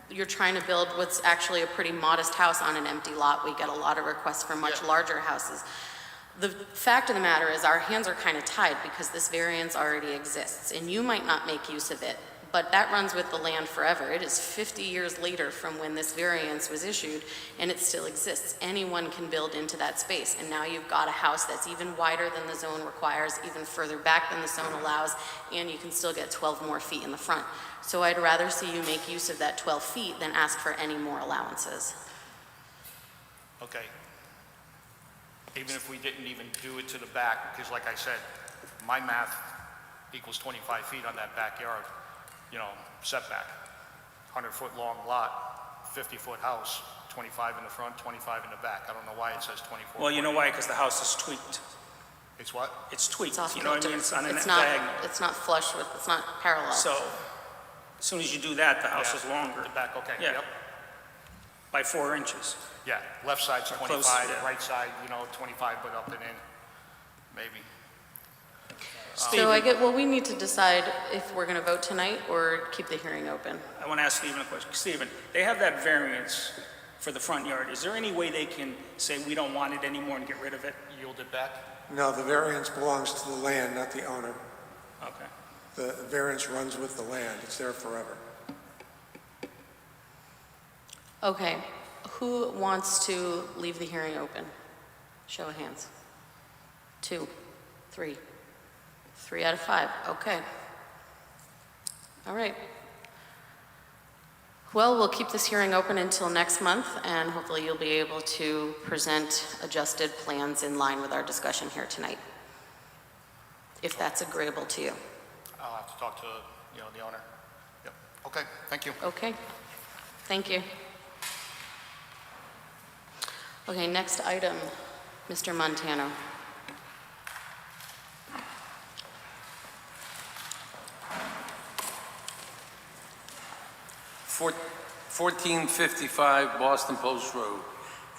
you're trying to build what's actually a pretty modest house on an empty lot. We get a lot of requests for much larger houses. The fact of the matter is our hands are kind of tied because this variance already exists, and you might not make use of it, but that runs with the land forever. It is 50 years later from when this variance was issued, and it still exists. Anyone can build into that space, and now you've got a house that's even wider than the zone requires, even further back than the zone allows, and you can still get 12 more feet in the front. So I'd rather see you make use of that 12 feet than ask for any more allowances. Okay. Even if we didn't even do it to the back, because like I said, my math equals 25 feet on that backyard, setback. 100-foot long lot, 50-foot house, 25 in the front, 25 in the back. I don't know why it says 24. Well, you know why? Because the house is tweaked. It's what? It's tweaked, It's off you know what I kilter. mean? It's on an It's diagonal. not flush with, it's not parallel. So, as soon as you do that, the house is longer, The back, okay, Yeah. yep. by 4 inches. Yeah, left side's Or 25, close, yeah. right side, 25, but up and in, maybe. So we need to decide if we're going to vote tonight or keep the hearing open. I want to ask Stephen a question. Stephen, they have that variance for the front yard. Is there any way they can say, we don't want it anymore and get rid of it? Yield it back? No, the variance belongs to the land, not the owner. Okay. The variance runs with the land. It's there forever. Okay, who wants to leave the hearing open? Show of hands. 2, 3. 3 out of 5, okay. All right. Well, we'll keep this hearing open until next month, and hopefully you'll be able to present adjusted plans in line with our discussion here tonight, if that's agreeable to you. I'll have to talk to, the owner. Yep, okay, thank you. Okay, thank you. Okay, next item, Mr. Montano. For 1455 Boston Post Road,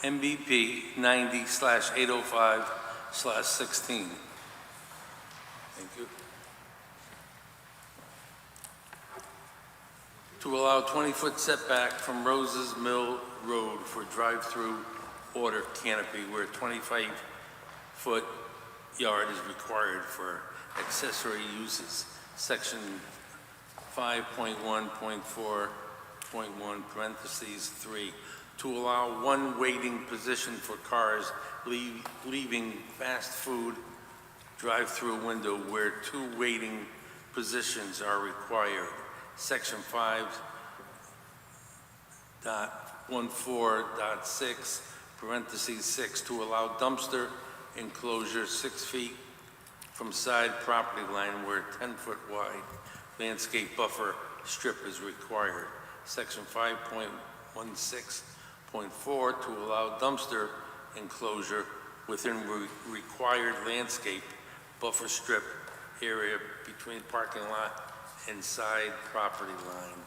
MBP 90/805/16. Thank you. to allow 20-foot setback from Rose's Mill Road for drive-through order canopy where 25-foot yard is required for accessory uses. Section 5.1.4.1 parentheses 3, to allow one waiting position for cars leaving fast food drive-through window where two waiting positions are required. Section 5.14.6 parentheses 6, to allow dumpster enclosure 6 feet from side property line where 10-foot wide landscape buffer strip is required. Section 5.16.4, to allow dumpster enclosure within required landscape buffer strip area between parking lot and side property line.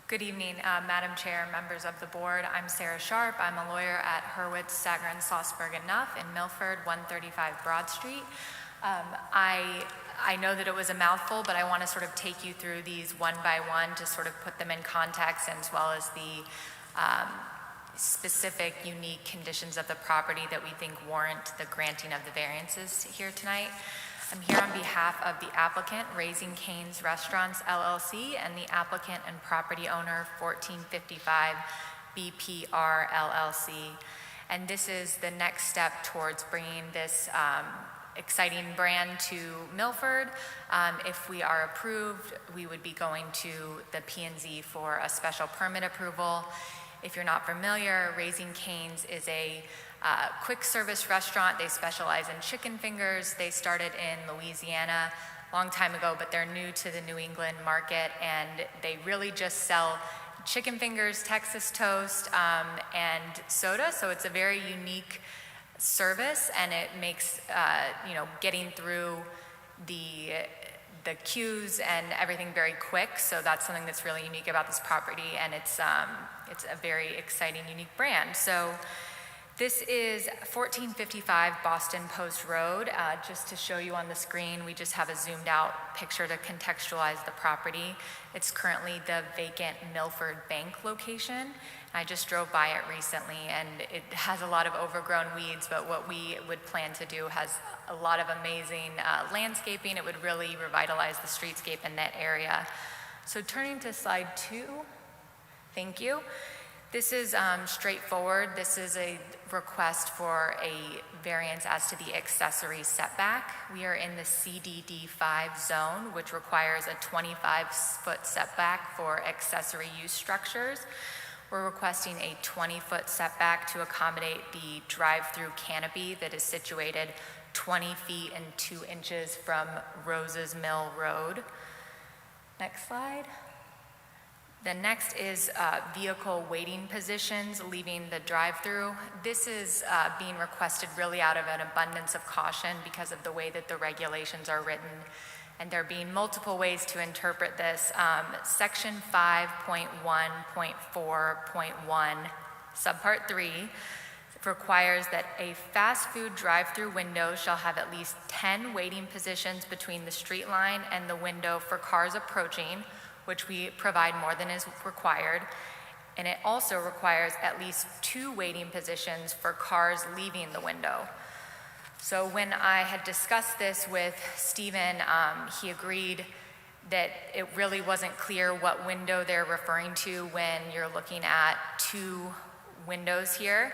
Good evening, Madam Chair, members of the board. I'm Sarah Sharp. I'm a lawyer at Hurwitz, Sagarin, Salzburg, and Nuff in Milford, 135 Broad Street. I know that it was a mouthful, but I want to sort of take you through these one by one to sort of put them in context, as well as the specific, unique conditions of the property that we think warrant the granting of the variances here tonight. I'm here on behalf of the applicant, Raising Cane's Restaurants LLC, and the applicant and property owner, 1455 BPR LLC. And this is the next step towards bringing this exciting brand to Milford. If we are approved, we would be going to the P&Z for a special permit approval. If you're not familiar, Raising Cane's is a quick service restaurant. They specialize in chicken fingers. They started in Louisiana a long time ago, but they're new to the New England market, and they really just sell chicken fingers, Texas toast, and soda. So it's a very unique service, and it makes getting through the queues and everything very quick. So that's something that's really unique about this property, and it's a very exciting, unique brand. So this is 1455 Boston Post Road. Just to show you on the screen, we just have a zoomed out picture to contextualize the property. It's currently the vacant Milford Bank location. I just drove by it recently, and it has a lot of overgrown weeds, but what we would plan to do has a lot of amazing landscaping. It would really revitalize the streetscape in that area. So turning to slide 2, thank you. This is straightforward. This is a request for a variance as to the accessory setback. We are in the CDD5 zone, which requires a 25-foot setback for accessory use structures. We're requesting a 20-foot setback to accommodate the drive-through canopy that is situated 20 feet and 2 inches from Rose's Mill Road. Next slide. The next is vehicle waiting positions leaving the drive-through. This is being requested really out of an abundance of caution because of the way that the regulations are written, and there being multiple ways to interpret this. Section 5.1.4.1, subpart 3, requires that a fast food drive-through window shall have at least 10 waiting positions between the street line and the window for cars approaching, which we provide more than is required. And it also requires at least 2 waiting positions for cars leaving the window. So when I had discussed this with Stephen, he agreed that it really wasn't clear what window they're referring to when you're looking at 2 windows here.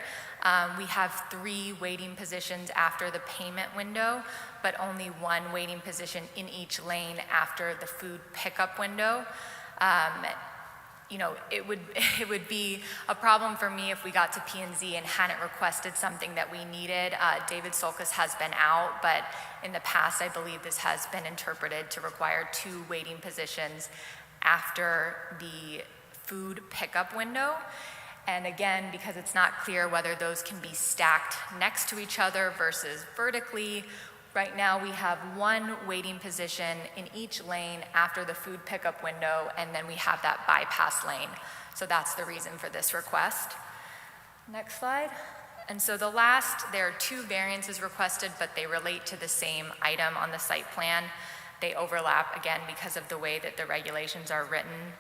We have 3 waiting positions after the payment window, but only 1 waiting position in each lane after the food pickup window. It would be a problem for me if we got to P&Z and hadn't requested something that we needed. David Solkis has been out, but in the past, I believe this has been interpreted to require 2 waiting positions after the food pickup window. And again, because it's not clear whether those can be stacked next to each other versus vertically, right now we have 1 waiting position in each lane after the food pickup window, and then we have that bypass lane. So that's the reason for this request. Next slide. And so there are 2 variances requested, but they relate to the same item on the site plan. they overlap, again, because of the way that the regulations are written.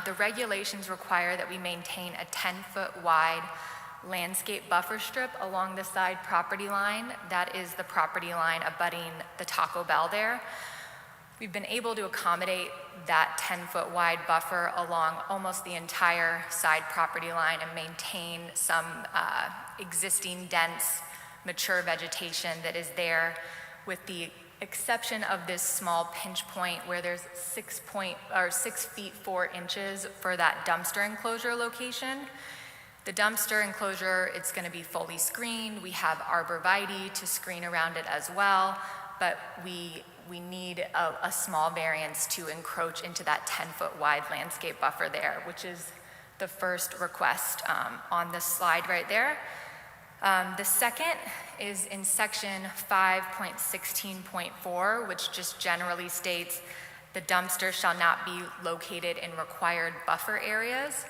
The regulations require that we maintain a 10-foot wide landscape buffer strip along the side property line. That is the property line abutting the Taco Bell there. We've been able to accommodate that 10-foot wide buffer along almost the entire side property line and maintain some existing dense, mature vegetation that is there, with the exception of this small pinch point where there's 6 feet 4 inches for that dumpster enclosure location. The dumpster enclosure, it's going to be fully screened. We have arborvitae to screen around it as well, but we need a small variance to encroach into that 10-foot wide landscape buffer there, which is the first request on this slide right there. The second is in section 5.16.4, which just generally states the dumpster shall not be located in required buffer areas.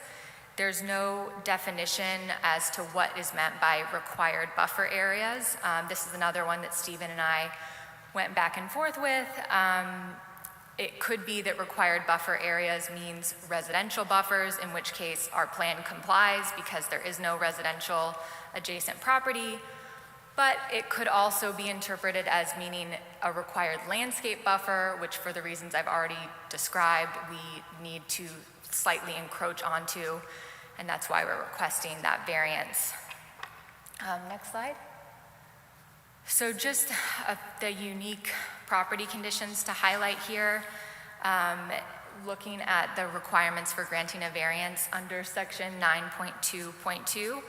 There's no definition as to what is meant by required buffer areas. This is another one that Stephen and I went back and forth with. It could be that required buffer areas means residential buffers, in which case our plan complies because there is no residential adjacent property, but it could also be interpreted as meaning a required landscape buffer, which for the reasons I've already described, we need to slightly encroach onto, and that's why we're requesting that variance. Next slide. So just the unique property conditions to highlight here, looking at the requirements for granting a variance under section 9.2.2,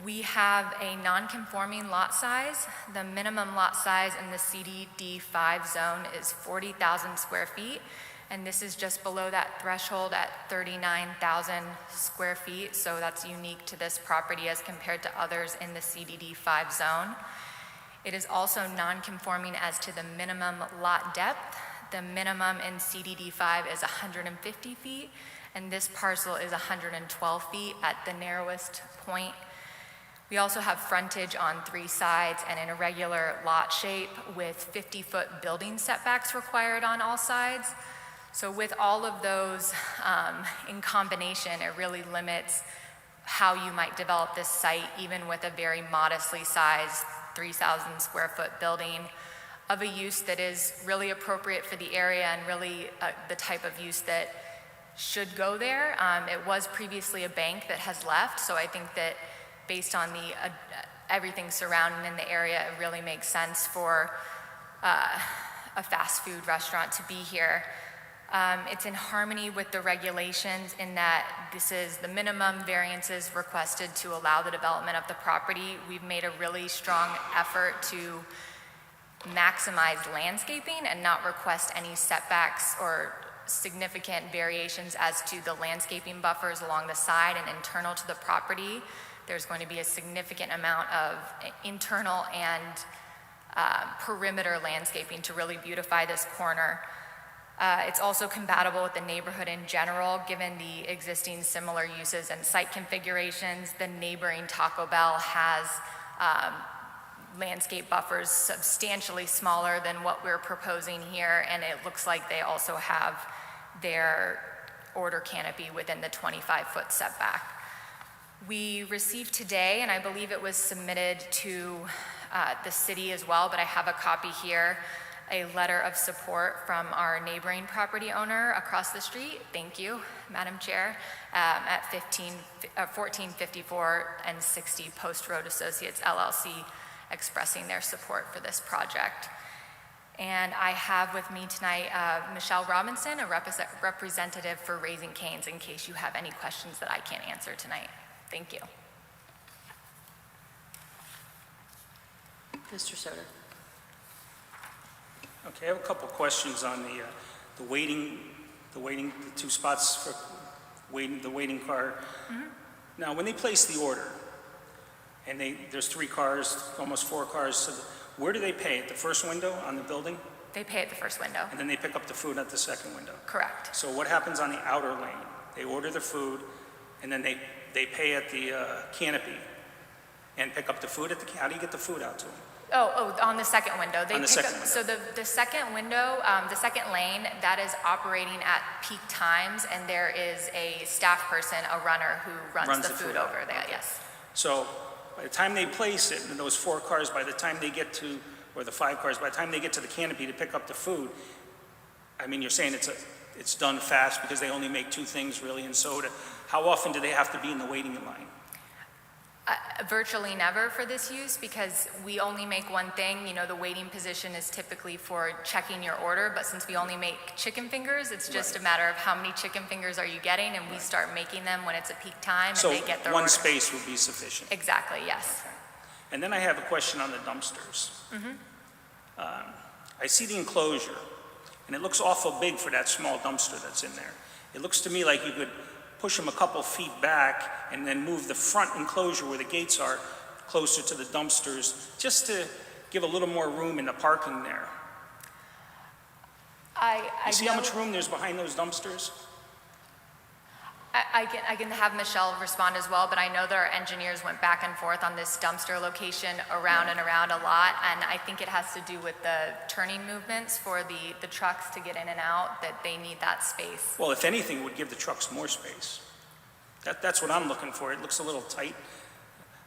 we have a non-conforming lot size. The minimum lot size in the CDD5 zone is 40,000 square feet, and this is just below that threshold at 39,000 square feet, so that's unique to this property as compared to others in the CDD5 zone. It is also non-conforming as to the minimum lot depth. The minimum in CDD5 is 150 feet, and this parcel is 112 feet at the narrowest point. We also have frontage on 3 sides and an irregular lot shape with 50-foot building setbacks required on all sides. So with all of those in combination, it really limits how you might develop this site, even with a very modestly sized 3,000 square foot building of a use that is really appropriate for the area and really the type of use that should go there. It was previously a bank that has left, so I think that based on the everything surrounding in the area, it really makes sense for a fast food restaurant to be here. It's in harmony with the regulations in that this is the minimum variances requested to allow the development of the property. We've made a really strong effort to maximize landscaping and not request any setbacks or significant variations as to the landscaping buffers along the side and internal to the property. There's going to be a significant amount of internal and perimeter landscaping to really beautify this corner. It's also compatible with the neighborhood in general, given the existing similar uses and site configurations. The neighboring Taco Bell has landscape buffers substantially smaller than what we're proposing here, and it looks like they also have their order canopy within the 25-foot setback. We received today, and I believe it was submitted to the city as well, but I have a copy here, a letter of support from our neighboring property owner across the street. Thank you, Madam Chair, at 1454 and 60 Post Road Associates LLC, expressing their support for this project. And I have with me tonight Michelle Robinson, a representative for Raising Cane's, in case you have any questions that I can't answer tonight. Thank you. Mr. Soder. Okay, I have a couple questions on the waiting, the 2 spots for the waiting car. Mm-hmm. Now, when they place the order, and there's 3 cars, almost 4 cars, so where do they pay? At the first window on the building? They pay at the first window. And then they pick up the food at the second window? Correct. So what happens on the outer lane? They order the food, and then they pay at the canopy and pick up the food at the, how do you get the food out to them? On the second window. They On the pick second up, so the second window, the second lane, that is operating at peak times, and there is a staff person, a runner, who runs the food over there, yes. So by the time they place it, and those 4 cars, by the time they get to, or the 5 cars, by the time they get to the canopy to pick up the food, I mean, you're saying it's done fast because they only make 2 things really in soda. How often do they have to be in the waiting line? Virtually never for this use, because we only make one thing. You know, the waiting position is typically for checking your order, but since we only make chicken fingers, it's just a matter of how many chicken fingers are you getting, and we start making them when it's a peak time, and So they get their one order. space would be sufficient? Exactly, yes. Okay. And then I have a question on the dumpsters. I see the enclosure, and it looks awful big for that small dumpster that's in there. It looks to me like you could push them a couple feet back and then move the front enclosure where the gates are closer to the dumpsters, just to give a little more room in the parking there. You see how much room there's behind those dumpsters? I can have Michelle respond as well, but I know that our engineers went back and forth on this dumpster location around and around a lot, and I think it has to do with the turning movements for the trucks to get in and out, that they need that space. Well, if anything, it would give the trucks more space. That's what I'm looking for. It looks a little tight.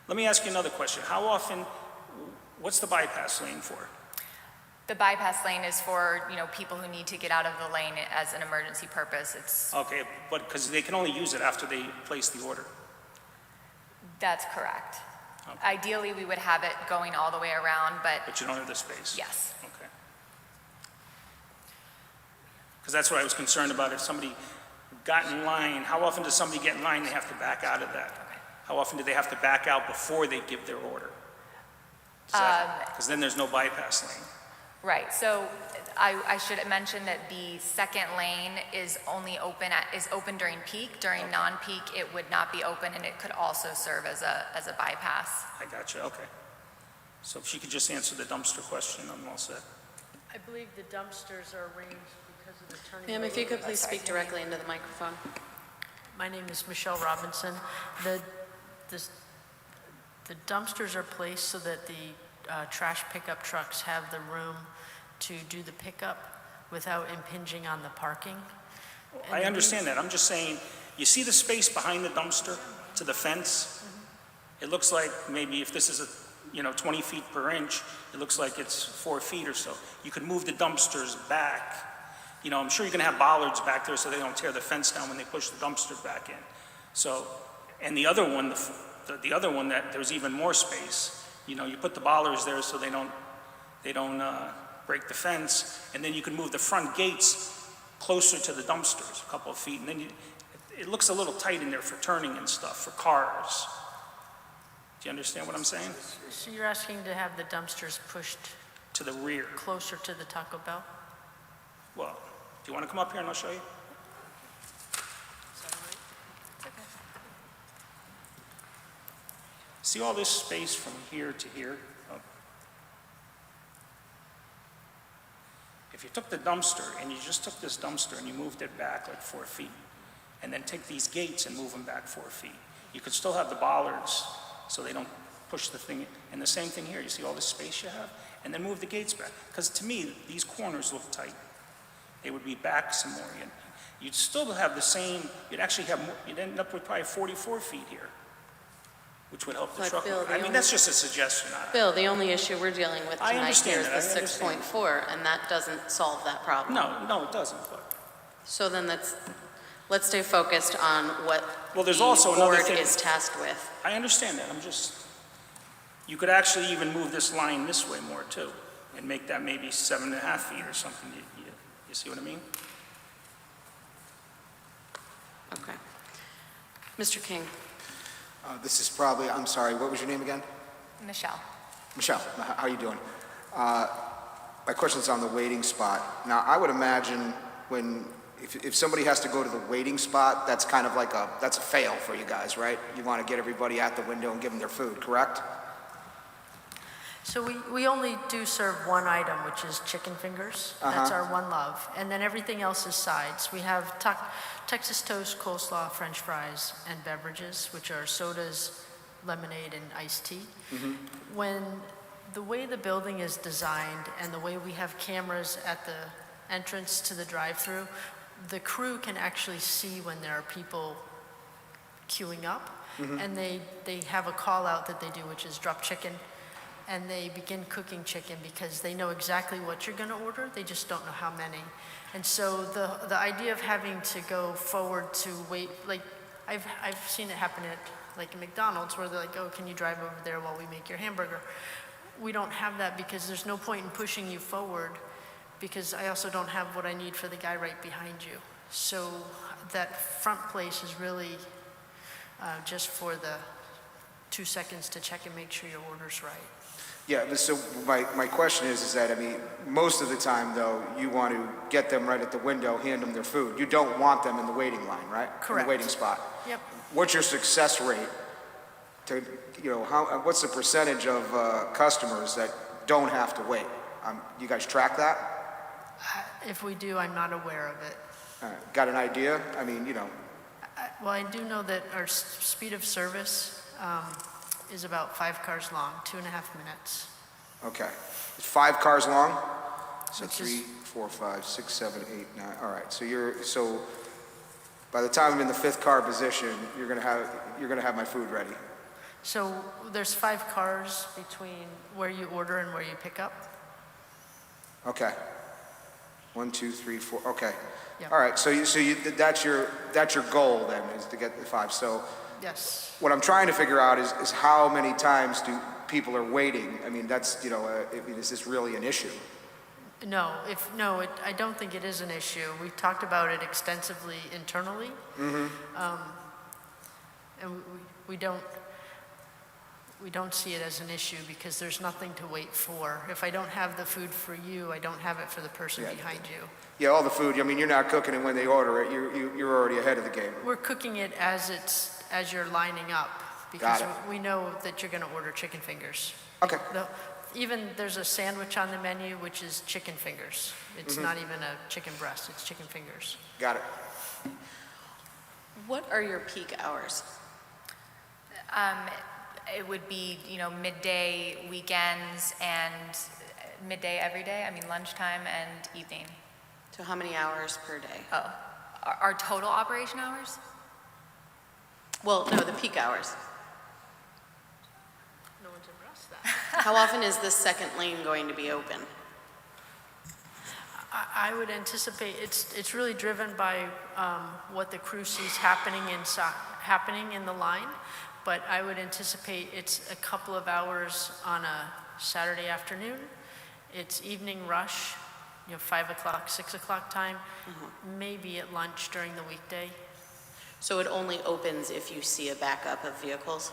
Let me ask you another question. How often, what's the bypass lane for? The bypass lane is for, you know, people who need to get out of the lane as an emergency purpose. It's, Okay, but because they can only use it after they place the order. that's correct. Okay. Ideally, we would have it going all the way around, but But you don't have the space? yes. Okay. Because that's what I was concerned about. If somebody got in line, how often does somebody get in line, they have to back out of that? Okay. How often do they have to back out before they give their order? Because then there's no bypass lane. Right, so I should mention that the second lane is only open during peak. During non-peak, it would not be open, and it could also serve as a bypass. I got you, okay. So if she could just answer the dumpster question, I'm all set. I believe the dumpsters are arranged because of the turning. Ma'am, if you could radius. please speak directly into the microphone. My name is Michelle Robinson. The dumpsters are placed so that the trash pickup trucks have the room to do the pickup without impinging on the parking. I understand that. I'm just saying, you see the space behind the dumpster to the fence? It looks like maybe if this is 20 feet per inch, it looks like it's 4 feet or so. You could move the dumpsters back. You know, I'm sure you're gonna have bollards back there so they don't tear the fence down when they push the dumpster back in. So, and the other one, the other one that there's even more space. You know, you put the bollards there so they don't break the fence, and then you can move the front gates closer to the dumpsters, a couple of feet, and then it looks a little tight in there for turning and stuff, for cars. Do you understand what I'm saying? So you're asking to have the dumpsters pushed To the rear. closer to the Taco Bell? Well, do you want to come up here and I'll show you? See all this space from here to here? Oh. If you took the dumpster and you just took this dumpster and you moved it back like 4 feet, and then take these gates and move them back 4 feet, you could still have the bollards so they don't push the thing. And the same thing here, you see all this space you have? And then move the gates back. Because to me, these corners look tight. They would be back some more. You'd still have the same, you'd actually have more, you'd end up with probably 44 feet here, which would help the But truck. Bill, I mean, that's just a suggestion. Bill, the only issue we're dealing with I tonight here understand is that. the I understand. 6.4, and that doesn't solve that problem. No, it doesn't, but. So then let's stay focused on what Well, there's the also another board thing. is tasked with. I understand that, you could actually even move this line this way more too, and make that maybe 7.5 feet or something, you see what I mean? Okay. Mr. King, This is probably, I'm sorry, what was your name again? Michelle. Michelle, how are you doing? My question's on the waiting spot. Now, I would imagine if somebody has to go to the waiting spot, that's kind of like that's a fail for you guys, right? You want to get everybody at the window and give them their food, correct? So we only do serve one item, which is chicken fingers. That's our one love. And then everything else is sides. We have Texas toast, coleslaw, French fries, and beverages, which are sodas, lemonade, and iced tea. When the way the building is designed and the way we have cameras at the entrance to the drive-through, the crew can actually see when there are people queuing up, and they have a call-out that they do, which is drop chicken, and they begin cooking chicken because they know exactly what you're going to order, they just don't know how many. And so the idea of having to go forward to wait, like, I've seen it happen at, like, McDonald's, where they're like, oh, can you drive over there while we make your hamburger? We don't have that because there's no point in pushing you forward, because I also don't have what I need for the guy right behind you. So that front place is really just for the 2 seconds to check and make sure your order's right. Yeah, but so my question is that, I mean, most of the time, though, you want to get them right at the window, hand them their food. You don't want them in the waiting line, right? Correct. In the waiting spot. Yep. What's your success rate to, what's the percentage of customers that don't have to wait? You guys track that? If we do, I'm not aware of it. Got an idea? I mean, Well, I do know that our speed of service is about 5 cars long, 2.5 minutes. Okay. It's 5 cars long? So Which 3, is- 4, 5, 6, 7, 8, 9. All right. So by the time I'm in the 5th car position, you're gonna have my food ready. So there's 5 cars between where you order and where you pick up? Okay. 1, 2, 3, 4. Okay. Yep. All right. So that's your goal then, is to get the 5. So Yes. what I'm trying to figure out is how many times do people are waiting? I mean, that's is this really an issue? No, I don't think it is an issue. We've talked about it extensively internally. And we don't see it as an issue because there's nothing to wait for. If I don't have the food for you, I don't have it for the person behind you. Yeah, all the food. I mean, you're not cooking it when they order it. You're already ahead of the game. We're cooking it as you're lining up because we know that you're going to order chicken fingers. Okay. Even there's a sandwich on the menu which is chicken fingers. It's not even a chicken breast, it's chicken fingers. Got it. What are your peak hours? It would be, midday, weekends, and midday every day. I mean, lunchtime and evening. So how many hours per day? Oh, our total operation hours? Well, no, the peak hours. No one's addressed that. How often is this second lane going to be open? I would anticipate it's really driven by what the crew sees happening in the line, but I would anticipate it's a couple of hours on a Saturday afternoon. It's evening rush, 5 o'clock, 6 o'clock time, maybe at lunch during the weekday. So it only opens if you see a backup of vehicles?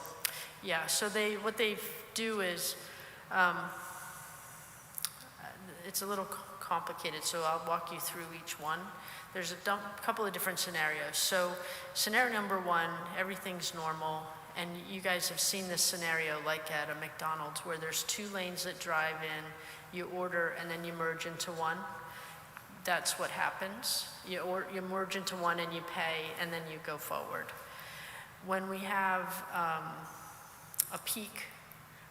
Yeah, so what they do is, it's a little complicated, so I'll walk you through each one. There's a couple of different scenarios. So scenario number 1, everything's normal, and you guys have seen this scenario like at a McDonald's where there's 2 lanes that drive in, you order, and then you merge into one. That's what happens. You merge into one and you pay, and then you go forward. When we have a peak,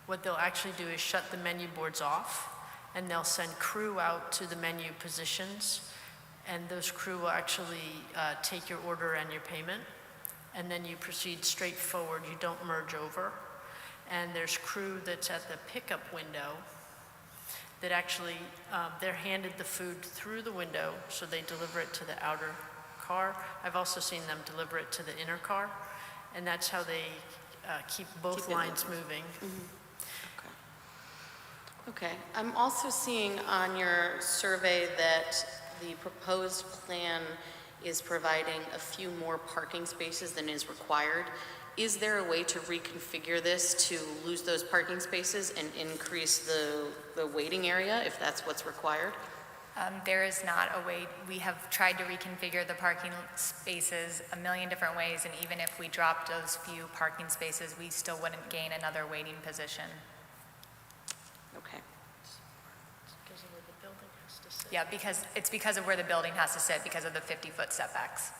what they'll actually do is shut the menu boards off, and they'll send crew out to the menu positions, and those crew will actually take your order and your payment, and then you proceed straight forward. You don't merge over. And there's crew that's at the pickup window that actually, they're handed the food through the window, so they deliver it to the outer car. I've also seen them deliver it to the inner car, and that's how they keep both lines moving. Okay. I'm also seeing on your survey that the proposed plan is providing a few more parking spaces than is required. Is there a way to reconfigure this to lose those parking spaces and increase the waiting area if that's what's required? There is not a way. We have tried to reconfigure the parking spaces a million different ways, and even if we dropped those few parking spaces, we still wouldn't gain another waiting position. Okay. Because of where the building has to sit. Yeah, because of where the building has to sit, because of the 50-foot setbacks.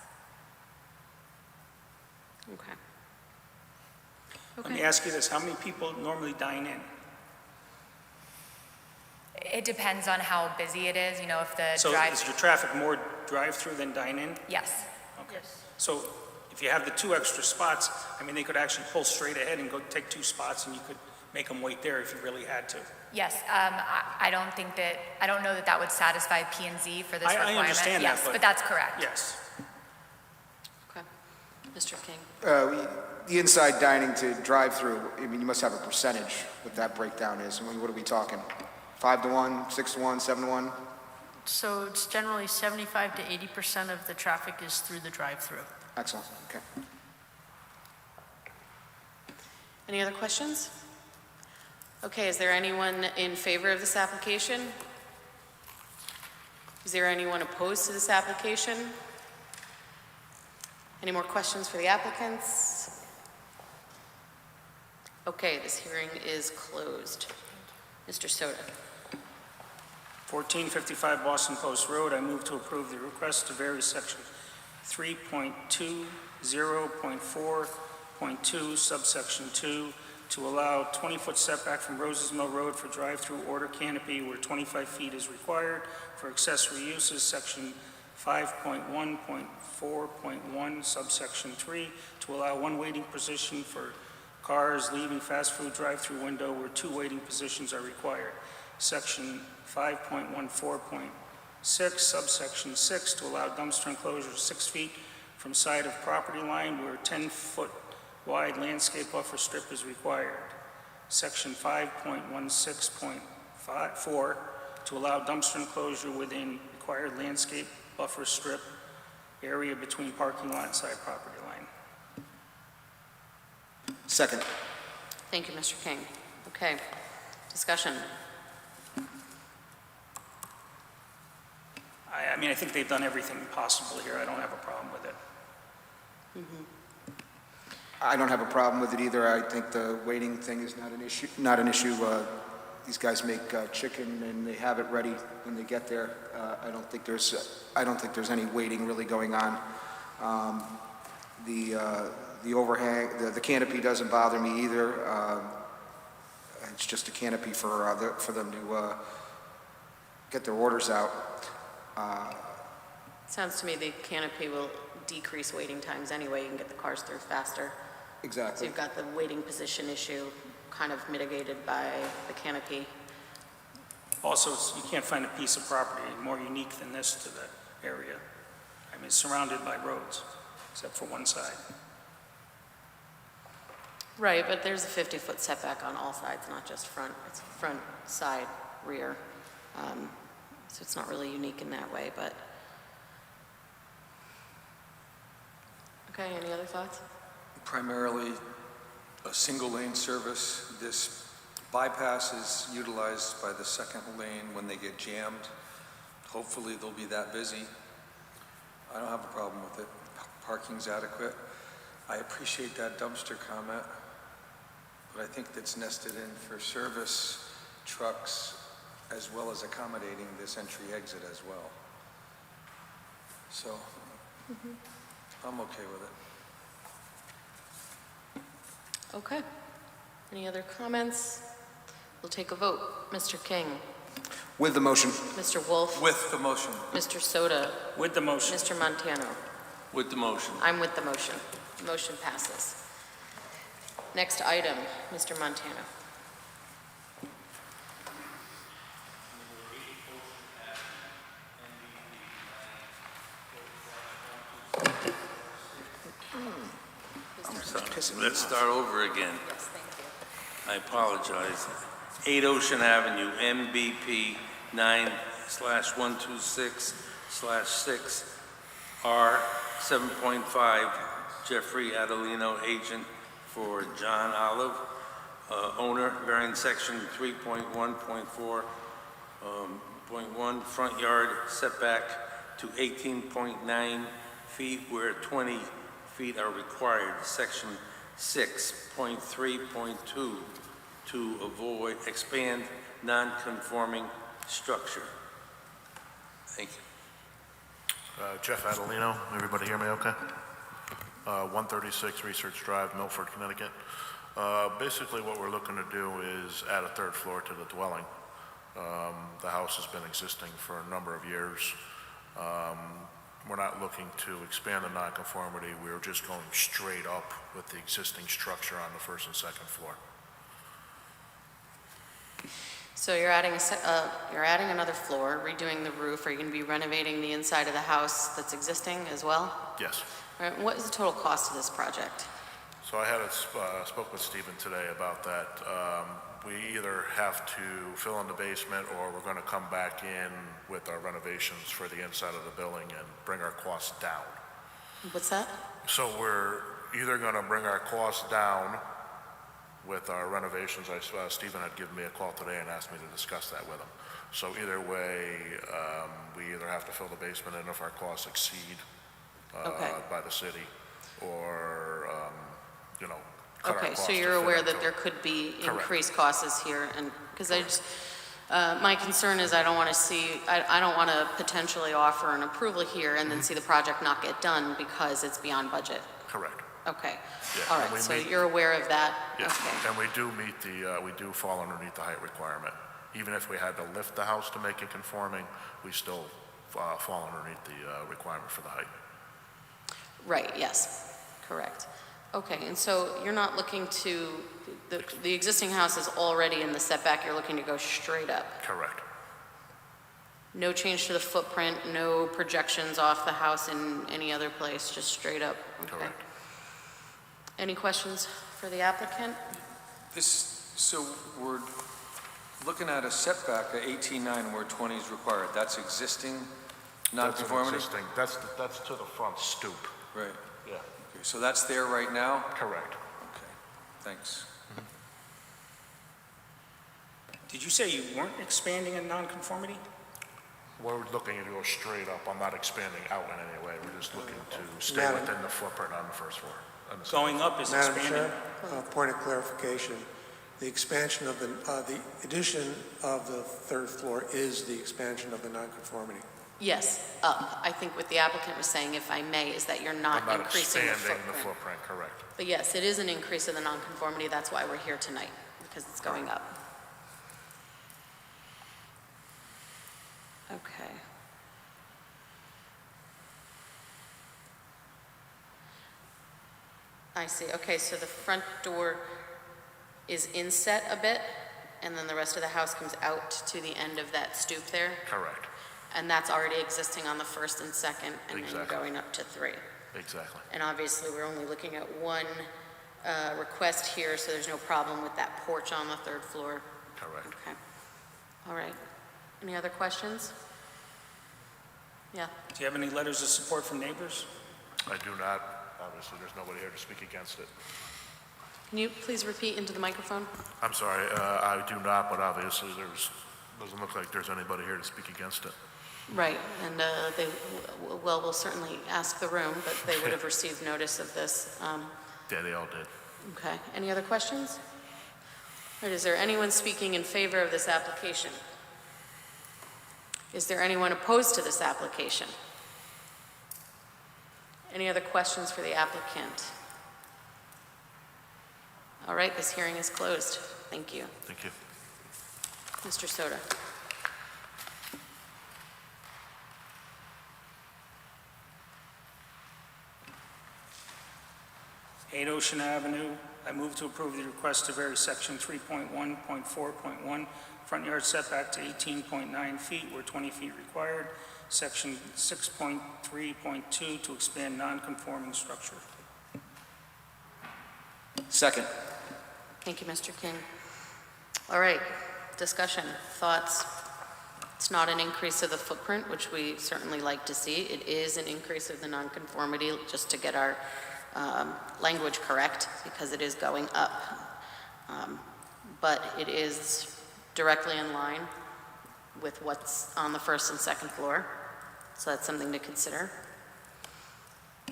Okay. Let me ask you this, how many people normally dine in? It depends on how busy it is, you know, if the So drive... is your traffic more drive-through than dine-in? Yes. Okay. So if you have the 2 extra spots, I mean, they could actually pull straight ahead and go take 2 spots, and you could make them wait there if you really had to. Yes, I don't know that that would satisfy P and Z for this I requirement. understand that, Yes, but- but that's correct. Yes. Okay. Mr. King? The inside dining to drive-through, I mean, you must have a percentage what that breakdown is. I mean, what are we talking? 5 to 1, 6 to 1, 7 to 1? So it's generally 75 to 80% of the traffic is through the drive-through. Excellent, okay. Any other questions? Okay, is there anyone in favor of this application? Is there anyone opposed to this application? Any more questions for the applicants? Okay, this hearing is closed. Mr. Soto. 1455 Boston Post Road, I move to approve the request to vary section 3.20.4.2 subsection 2 to allow 20-foot setback from Roses Mill Road for drive-through order canopy where 25 feet is required for accessory uses, section 5.1.4.1 subsection 3 to allow 1 waiting position for cars leaving fast food drive-through window where 2 waiting positions are required, section 5.14.6 subsection 6 to allow dumpster enclosure 6 feet from side of property line where 10-foot wide landscape buffer strip is required. Section 5.16.4 to allow dumpster enclosure within required landscape buffer strip area between parking lot and side property line. Second. Thank you, Mr. King. Okay, discussion. I mean, I think they've done everything possible here. I don't have a problem with it. I don't have a problem with it either. I think the waiting thing is not an issue. These guys make chicken and they have it ready when they get there. I don't think there's any waiting really going on. The overhang, the canopy doesn't bother me either. It's just a canopy for them to get their orders out. Sounds to me the canopy will decrease waiting times anyway. You can get the cars through faster. So Exactly. you've got the waiting position issue kind of mitigated by the canopy. Also, you can't find a piece of property more unique than this to the area. I mean, it's surrounded by roads, except for one side. Right, but there's a 50-foot setback on all sides, not just front. It's front, side, rear. So it's not really unique in that way, but... Okay, any other thoughts? Primarily a single lane service. This bypass is utilized by the second lane when they get jammed. Hopefully they'll be that busy. I don't have a problem with it. Parking's adequate. I appreciate that dumpster comment, but I think that's nested in for service trucks as well as accommodating this entry-exit as well. So I'm okay with it. Okay. Any other comments? We'll take a vote. Mr. King? With the motion. Mr. Wolf? With the motion. Mr. Soto? With the motion. Mr. Montano? With the motion. I'm with the motion. Motion passes. Next item, Mr. Montano. Let's start over again. Yes, thank you. I apologize. 8 Ocean Avenue, MBP 9/126/6, R 7.5, Jeffrey Adelino, agent for John Olive, owner, variance section 3.1.4.1, front yard setback to 18.9 feet where 20 feet are required, section 6.3.2 to expand non-conforming structure. Thank you. Jeff Adelino, everybody hear me okay? 136 Research Drive, Milford, Connecticut. Basically what we're looking to do is add a 3rd floor to the dwelling. The house has been existing for a number of years. We're not looking to expand the nonconformity. We're just going straight up with the existing structure on the first and second floor. So you're adding another floor, redoing the roof. Are you going to be renovating the inside of the house that's existing as well? Yes. All right, what is the total cost of this project? So I spoke with Stephen today about that. We either have to fill in the basement or we're going to come back in with our renovations for the inside of the building and bring our costs down. What's that? So we're either going to bring our costs down with our renovations. Stephen had given me a call today and asked me to discuss that with him. So either way, we either have to fill the basement in if our costs exceed by the city, or cut our Okay, costs so to you're fit aware into that it. there could be Correct. increased costs here, and because I just, my concern is I don't want to potentially offer an approval here and then see the project not get done because it's beyond budget. Correct. Okay, Yeah, all and right, we so meet- you're aware of that? Yes, Okay. and we do fall underneath the height requirement. Even if we had to lift the house to make it conforming, we still fall underneath the requirement for the height. Right, yes, correct. Okay, and so you're not looking to, the existing house is already in the setback, you're looking to go straight up? Correct. No change to the footprint, no projections off the house in any other place, just straight up? Okay. Correct. Any questions for the applicant? So we're looking at a setback at 18.9 where 20 is required. That's existing nonconformity? That's an existing, that's to the front stoop. Right. Yeah. Okay, so that's there right now? Correct. Okay, thanks. Did you say you weren't expanding in nonconformity? We're looking to go straight up. I'm not expanding out in any way. We're just looking to stay Madam- within the footprint on the first floor. on the second Going up is Madam expanding. Chair, point of clarification. The expansion of the addition of the third floor is the expansion of the nonconformity. Yes, up. I think what the applicant was saying, if I may, is that you're not I'm not increasing the expanding the footprint. footprint, correct. But yes, it is an increase of the nonconformity, that's why we're here tonight, because it's going up. Okay. I see, okay, so the front door is inset a bit, and then the rest of the house comes out to the end of that stoop there? Correct. And that's already existing on the first and second, and then you're Exactly. going up to 3. Exactly. And obviously, we're only looking at one request here, so there's no problem with that porch on the third floor. Correct. Okay. All right. Any other questions? Yeah. Do you have any letters of support from neighbors? I do not. Obviously, there's nobody here to speak against it. Can you please repeat into the microphone? I'm sorry, I do not, but obviously doesn't look like there's anybody here to speak against it. Right, and we'll certainly ask the room, but they would have received notice of this. Yeah, they all did. Okay. Any other questions? All right, is there anyone speaking in favor of this application? Is there anyone opposed to this application? Any other questions for the applicant? All right, this hearing is closed. Thank you. Thank you. Mr. Soto. 8 Ocean Avenue, I move to approve the request to vary section 3.1.4.1, front yard setback to 18.9 feet where 20 feet required, section 6.3.2 to expand non-conforming structure. Second. Thank you, Mr. King. All right, discussion, thoughts? It's not an increase of the footprint, which we certainly like to see. It is an increase of the nonconformity, just to get our language correct, because it is going up. But it is directly in line with what's on the first and second floor, so that's something to consider.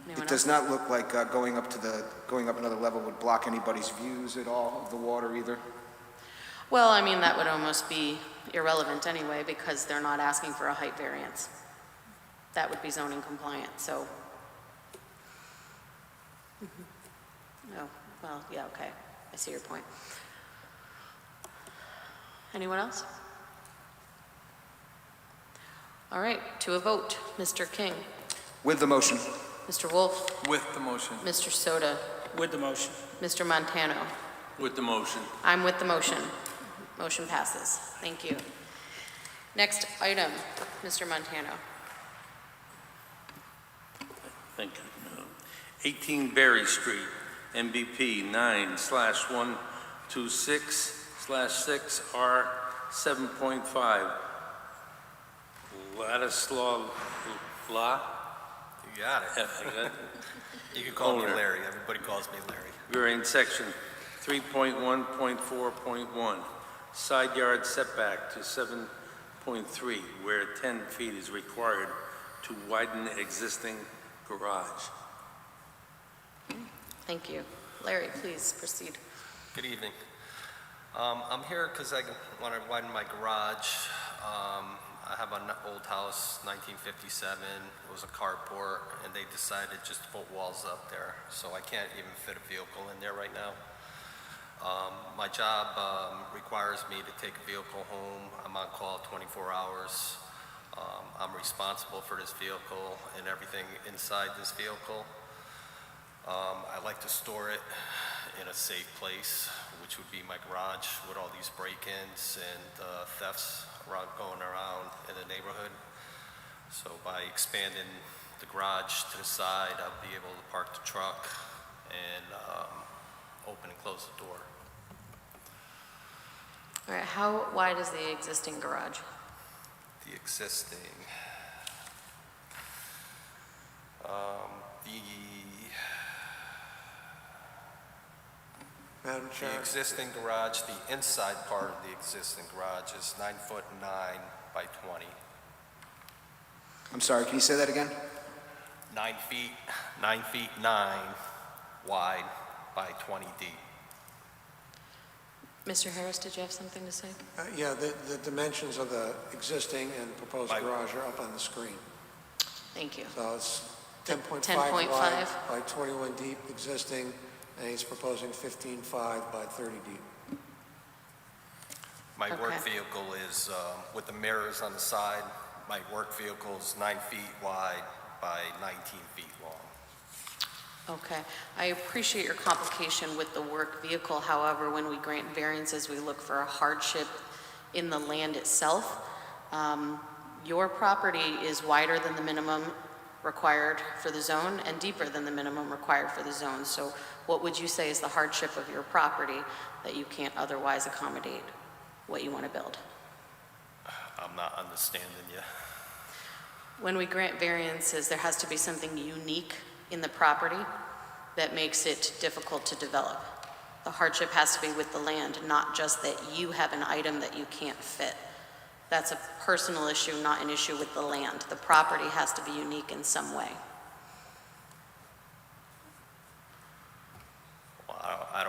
Anyone It does else? not look like going up another level would block anybody's views at all of the water either. Well, I mean, that would almost be irrelevant anyway, because they're not asking for a height variance. That would be zoning compliant, so. Oh, well, yeah, okay. I see your point. Anyone else? All right, to a vote. Mr. King, With the motion. Mr. Wolf, With the motion. Mr. Soto, With the motion. Mr. Montano. With the motion. I'm with the motion. Motion passes. Thank you. Next item, Mr. Montano. Thank you. 18 Berry Street, MBP 9/126/6R 7.5. Ladislaw La? You got it. I got it. You can call me Owner. Larry. Everybody calls me Larry. Variance section 3.1.4.1, side yard setback to 7.3, where 10 feet is required to widen existing garage. Thank you. Larry, please proceed. Good evening. I'm here because I want to widen my garage. I have an old house, 1957. It was a carport, and they decided just to put walls up there, so I can't even fit a vehicle in there right now. My job requires me to take a vehicle home. I'm on call 24 hours. I'm responsible for this vehicle and everything inside this vehicle. I like to store it in a safe place, which would be my garage with all these break-ins and thefts going around in the neighborhood. So by expanding the garage to the side, I'll be able to park the truck and open and close the door. All right, how wide is the existing garage? The existing, Madam Chair? the existing garage, the inside part of the existing garage is 9'9" by 20. I'm sorry, can you say that again? 9 feet 9 wide by 20 deep. Mr. Harris, did you have something to say? Yeah, the dimensions of the existing and proposed By- garage are up on the screen. Thank you. So it's 10.5 10.5. wide by 21 deep existing, and he's proposing 15.5 by 30 deep. My work Okay. vehicle is, with the mirrors on the side, my work vehicle is 9 feet wide by 19 feet long. Okay. I appreciate your complication with the work vehicle. However, when we grant variances, we look for a hardship in the land itself. Your property is wider than the minimum required for the zone and deeper than the minimum required for the zone. So what would you say is the hardship of your property that you can't otherwise accommodate what you want to build? I'm not understanding you. When we grant variances, there has to be something unique in the property that makes it difficult to develop. The hardship has to be with the land, not just that you have an item that you can't fit. That's a personal issue, not an issue with the land. The property has to be unique in some way. Well, I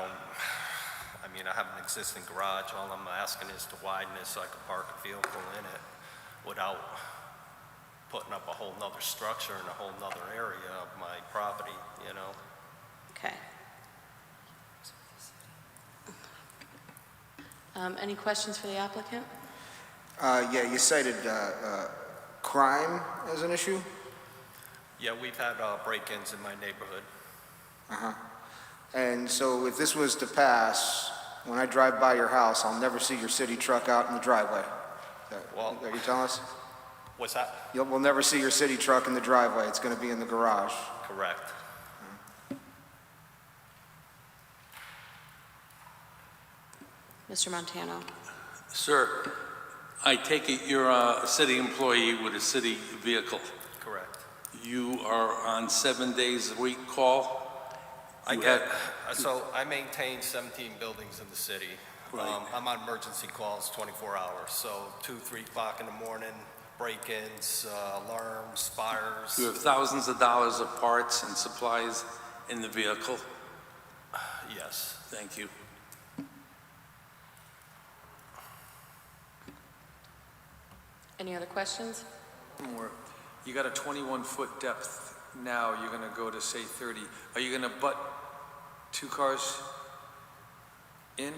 have an existing garage. All I'm asking is to widen it so I can park a vehicle in it without putting up a whole nother structure in a whole nother area of my property, you know? Okay. Any questions for the applicant? Yeah, you cited crime as an issue? Yeah, we've had break-ins in my neighborhood. Uh-huh. And so if this was to pass, when I drive by your house, I'll never see your city truck out in the driveway. Well- Are you telling us? What's that? We'll never see your city truck in the driveway. It's going to be in the garage. Correct. Mr. Montano? Sir, I take it you're a city employee with a city vehicle. Correct. You are on 7 days a week call? So I maintain 17 buildings in the city. Right. I'm on emergency calls 24 hours, so 2, 3 o'clock in the morning, break-ins, alarms, fires. You have thousands of dollars of parts and supplies in the vehicle? Yes. Thank you. Any other questions? More. You got a 21-foot depth now, you're going to go to, say, 30. Are you going to butt 2 cars in?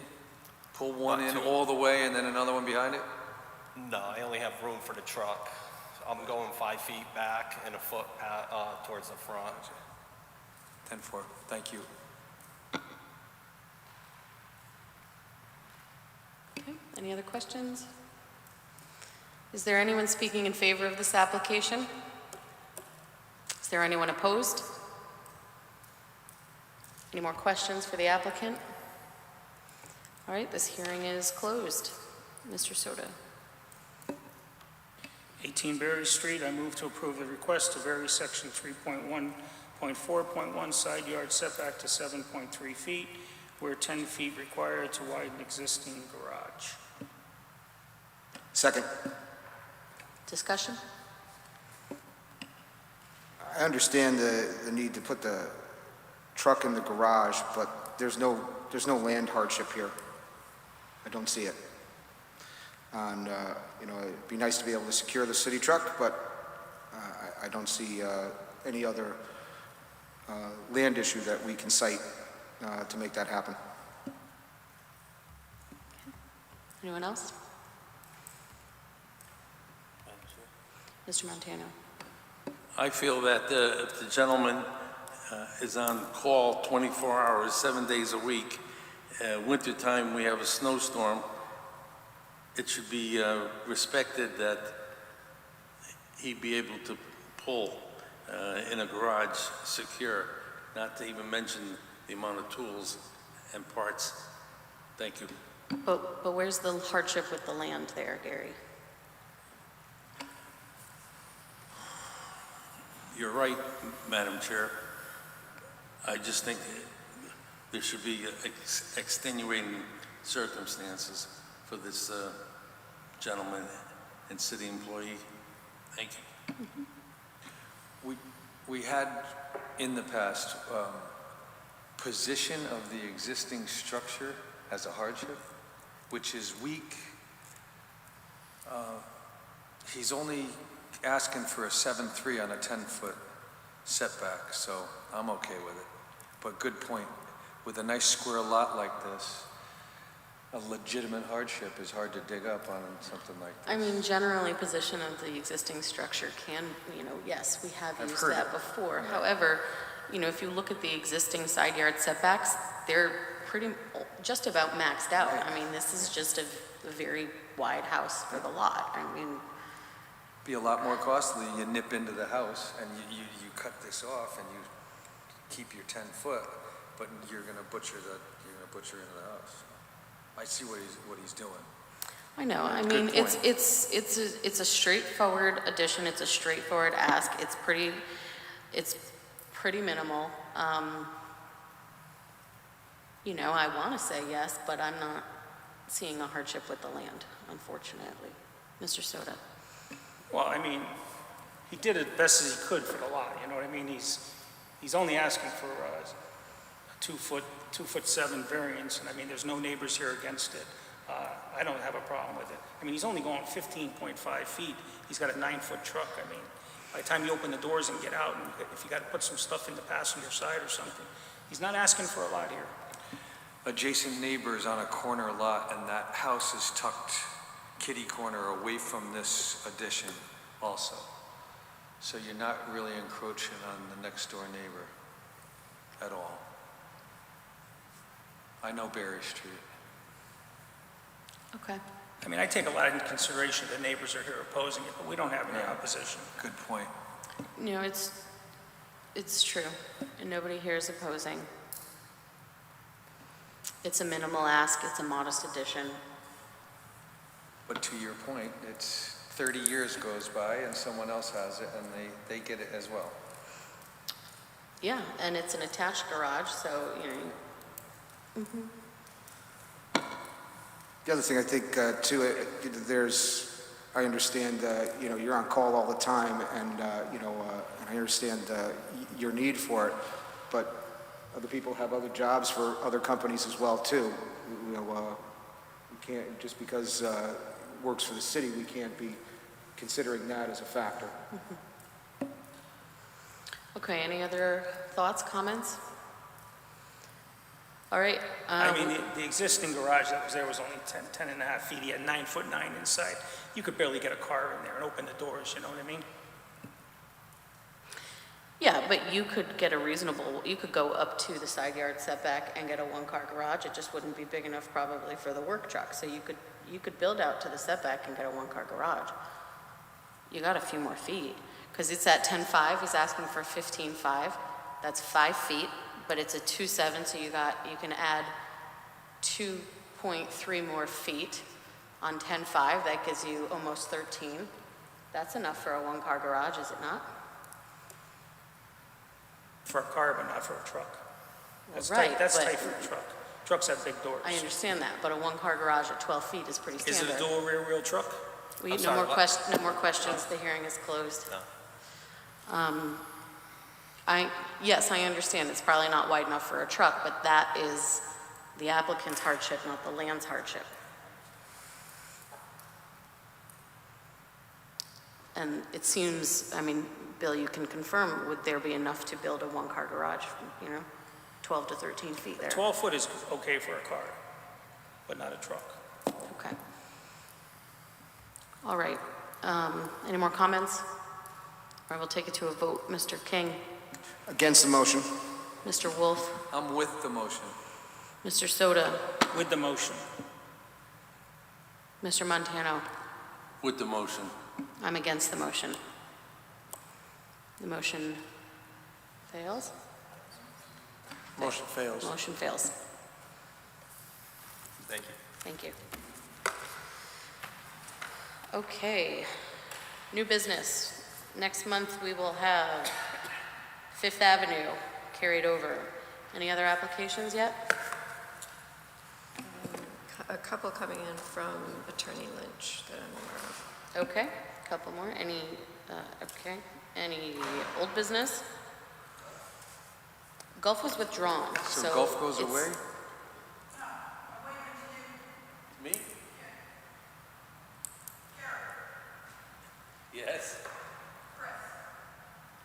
Pull one Butt in two. all the way and then another one behind it? No, I only have room for the truck. I'm going 5 feet back and a foot towards the front. 10-4, thank you. Okay, any other questions? Is there anyone speaking in favor of this application? Is there anyone opposed? Any more questions for the applicant? All right, this hearing is closed. Mr. Soto. 18 Berry Street, I move to approve the request to vary section 3.1.4.1 side yard setback to 7.3 feet, where 10 feet required to widen existing garage. Second. Discussion? I understand the need to put the truck in the garage, but there's no land hardship here. I don't see it. And, you know, it'd be nice to be able to secure the city truck, but I don't see any other land issue that we can cite to make that happen. Anyone else? Mr. Montano. I feel that if the gentleman is on call 24 hours, 7 days a week, wintertime we have a snowstorm, it should be respected that he be able to pull in a garage secure, not to even mention the amount of tools and parts. Thank you. But where's the hardship with the land there, Gary? You're right, Madam Chair. I just think there should be extenuating circumstances for this gentleman and city employee. Thank you. We had in the past position of the existing structure as a hardship, which is weak. He's only asking for a 7.3 on a 10-foot setback, so I'm okay with it. But good point. With a nice square lot like this, a legitimate hardship is hard to dig up on something like this. I mean, generally, position of the existing structure can, you know, yes, we have I've used heard that it. before. Yeah. However, you know, if you look at the existing side yard setbacks, they're just about maxed out. I mean, this is just a very wide house for the lot. I mean, Be a lot more costly. You nip into the house and you cut this off and you keep your 10 foot, but you're going to butcher into the house. I see what he's doing. I know. I Good mean, point. it's a straightforward addition. It's a straightforward ask. It's pretty minimal. You know, I want to say yes, but I'm not seeing a hardship with the land, unfortunately. Mr. Soto. Well, I mean, he did it best as he could for the lot, you know what I mean? He's only asking for a 2'7" variance, and I mean, there's no neighbors here against it. I don't have a problem with it. I mean, he's only going 15.5 feet. He's got a 9-foot truck. I mean, by the time you open the doors and get out, and if you got to put some stuff in the passenger side or something, he's not asking for a lot here. Adjacent neighbors on a corner lot, and that house is tucked kitty corner away from this addition also. So you're not really encroaching on the next door neighbor at all. I know Berry Street. Okay. I mean, I take a lot into consideration the neighbors are here opposing it, but we don't have any Yeah. opposition. Good point. You know, it's true, and nobody here is opposing. It's a minimal ask. It's a modest addition. But to your point, it's 30 years goes by and someone else has it and they get it as well. Yeah, and it's an attached garage, so, you know. The other thing I think, too, I understand, you know, you're on call all the time, and, you know, and I understand your need for it, but other people have other jobs for other companies as well, too. You know, we can't, just because it works for the city, we can't be considering that as a factor. Okay, any other thoughts, comments? All right. I mean, the existing garage that was there was only 10 and a half feet. He had 9'9" inside. You could barely get a car in there and open the doors, you know what I mean? Yeah, but you could get a reasonable, you could go up to the side yard setback and get a one-car garage. It just wouldn't be big enough probably for the work truck. So you could build out to the setback and get a one-car garage. You got a few more feet, because it's at 10.5, he's asking for 15.5. That's 5 feet, but it's a 2.7, so you can add 2.3 more feet on 10.5. That gives you almost 13. That's enough for a one-car garage, is it not? For a car, but not for a truck. That's Right, tight, that's but- tight for a truck. Trucks have big doors. I understand that, but a one-car garage at 12 feet is pretty Is standard. it a dual rear wheel truck? We, I'm no sorry, more what? no more questions, the hearing is closed. No. Yes, I understand, it's probably not wide enough for a truck, but that is the applicant's hardship, not the land's hardship. And it seems, I mean, Bill, you can confirm, would there be enough to build a one-car garage, 12 to 13 feet there? 12 foot is okay for a car, but not a truck. Okay. All right. Any more comments? Or we'll take it to a vote. Mr. King, Against the motion. Mr. Wolf, I'm with the motion. Mr. Soto, With the motion. Mr. Montano. With the motion. I'm against the motion. The motion fails? Motion fails. Motion fails. Thank you. Thank you. Okay, new business. Next month, we will have Fifth Avenue carried over. Any other applications yet? A couple coming in from Attorney Lynch that I'm aware of. Okay, a couple more. Any old business? Gulf was withdrawn, so. So Gulf goes it's- away? Me? Yes.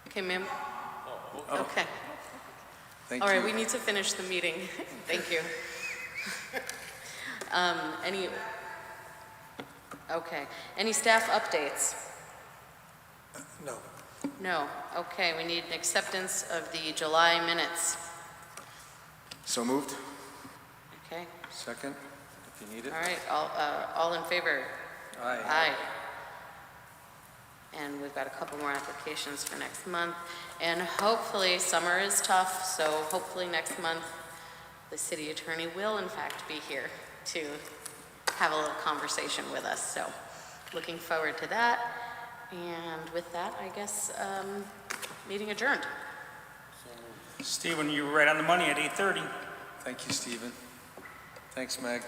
Okay, ma'am. Oh. Okay. Thank All right, you. we need to finish the meeting. Thank you. Any staff updates? No. No. Okay, we need an acceptance of the July minutes. So moved. Okay, Second, if you need it. all right, all in favor? Aye. Aye. And we've got a couple more applications for next month. And hopefully, summer is tough, so hopefully next month, the city attorney will in fact be here to have a little conversation with us. So looking forward to that. And with that, I guess, meeting adjourned. Stephen, you were right on the money at 8:30. Thank you, Stephen. Thanks, Meg.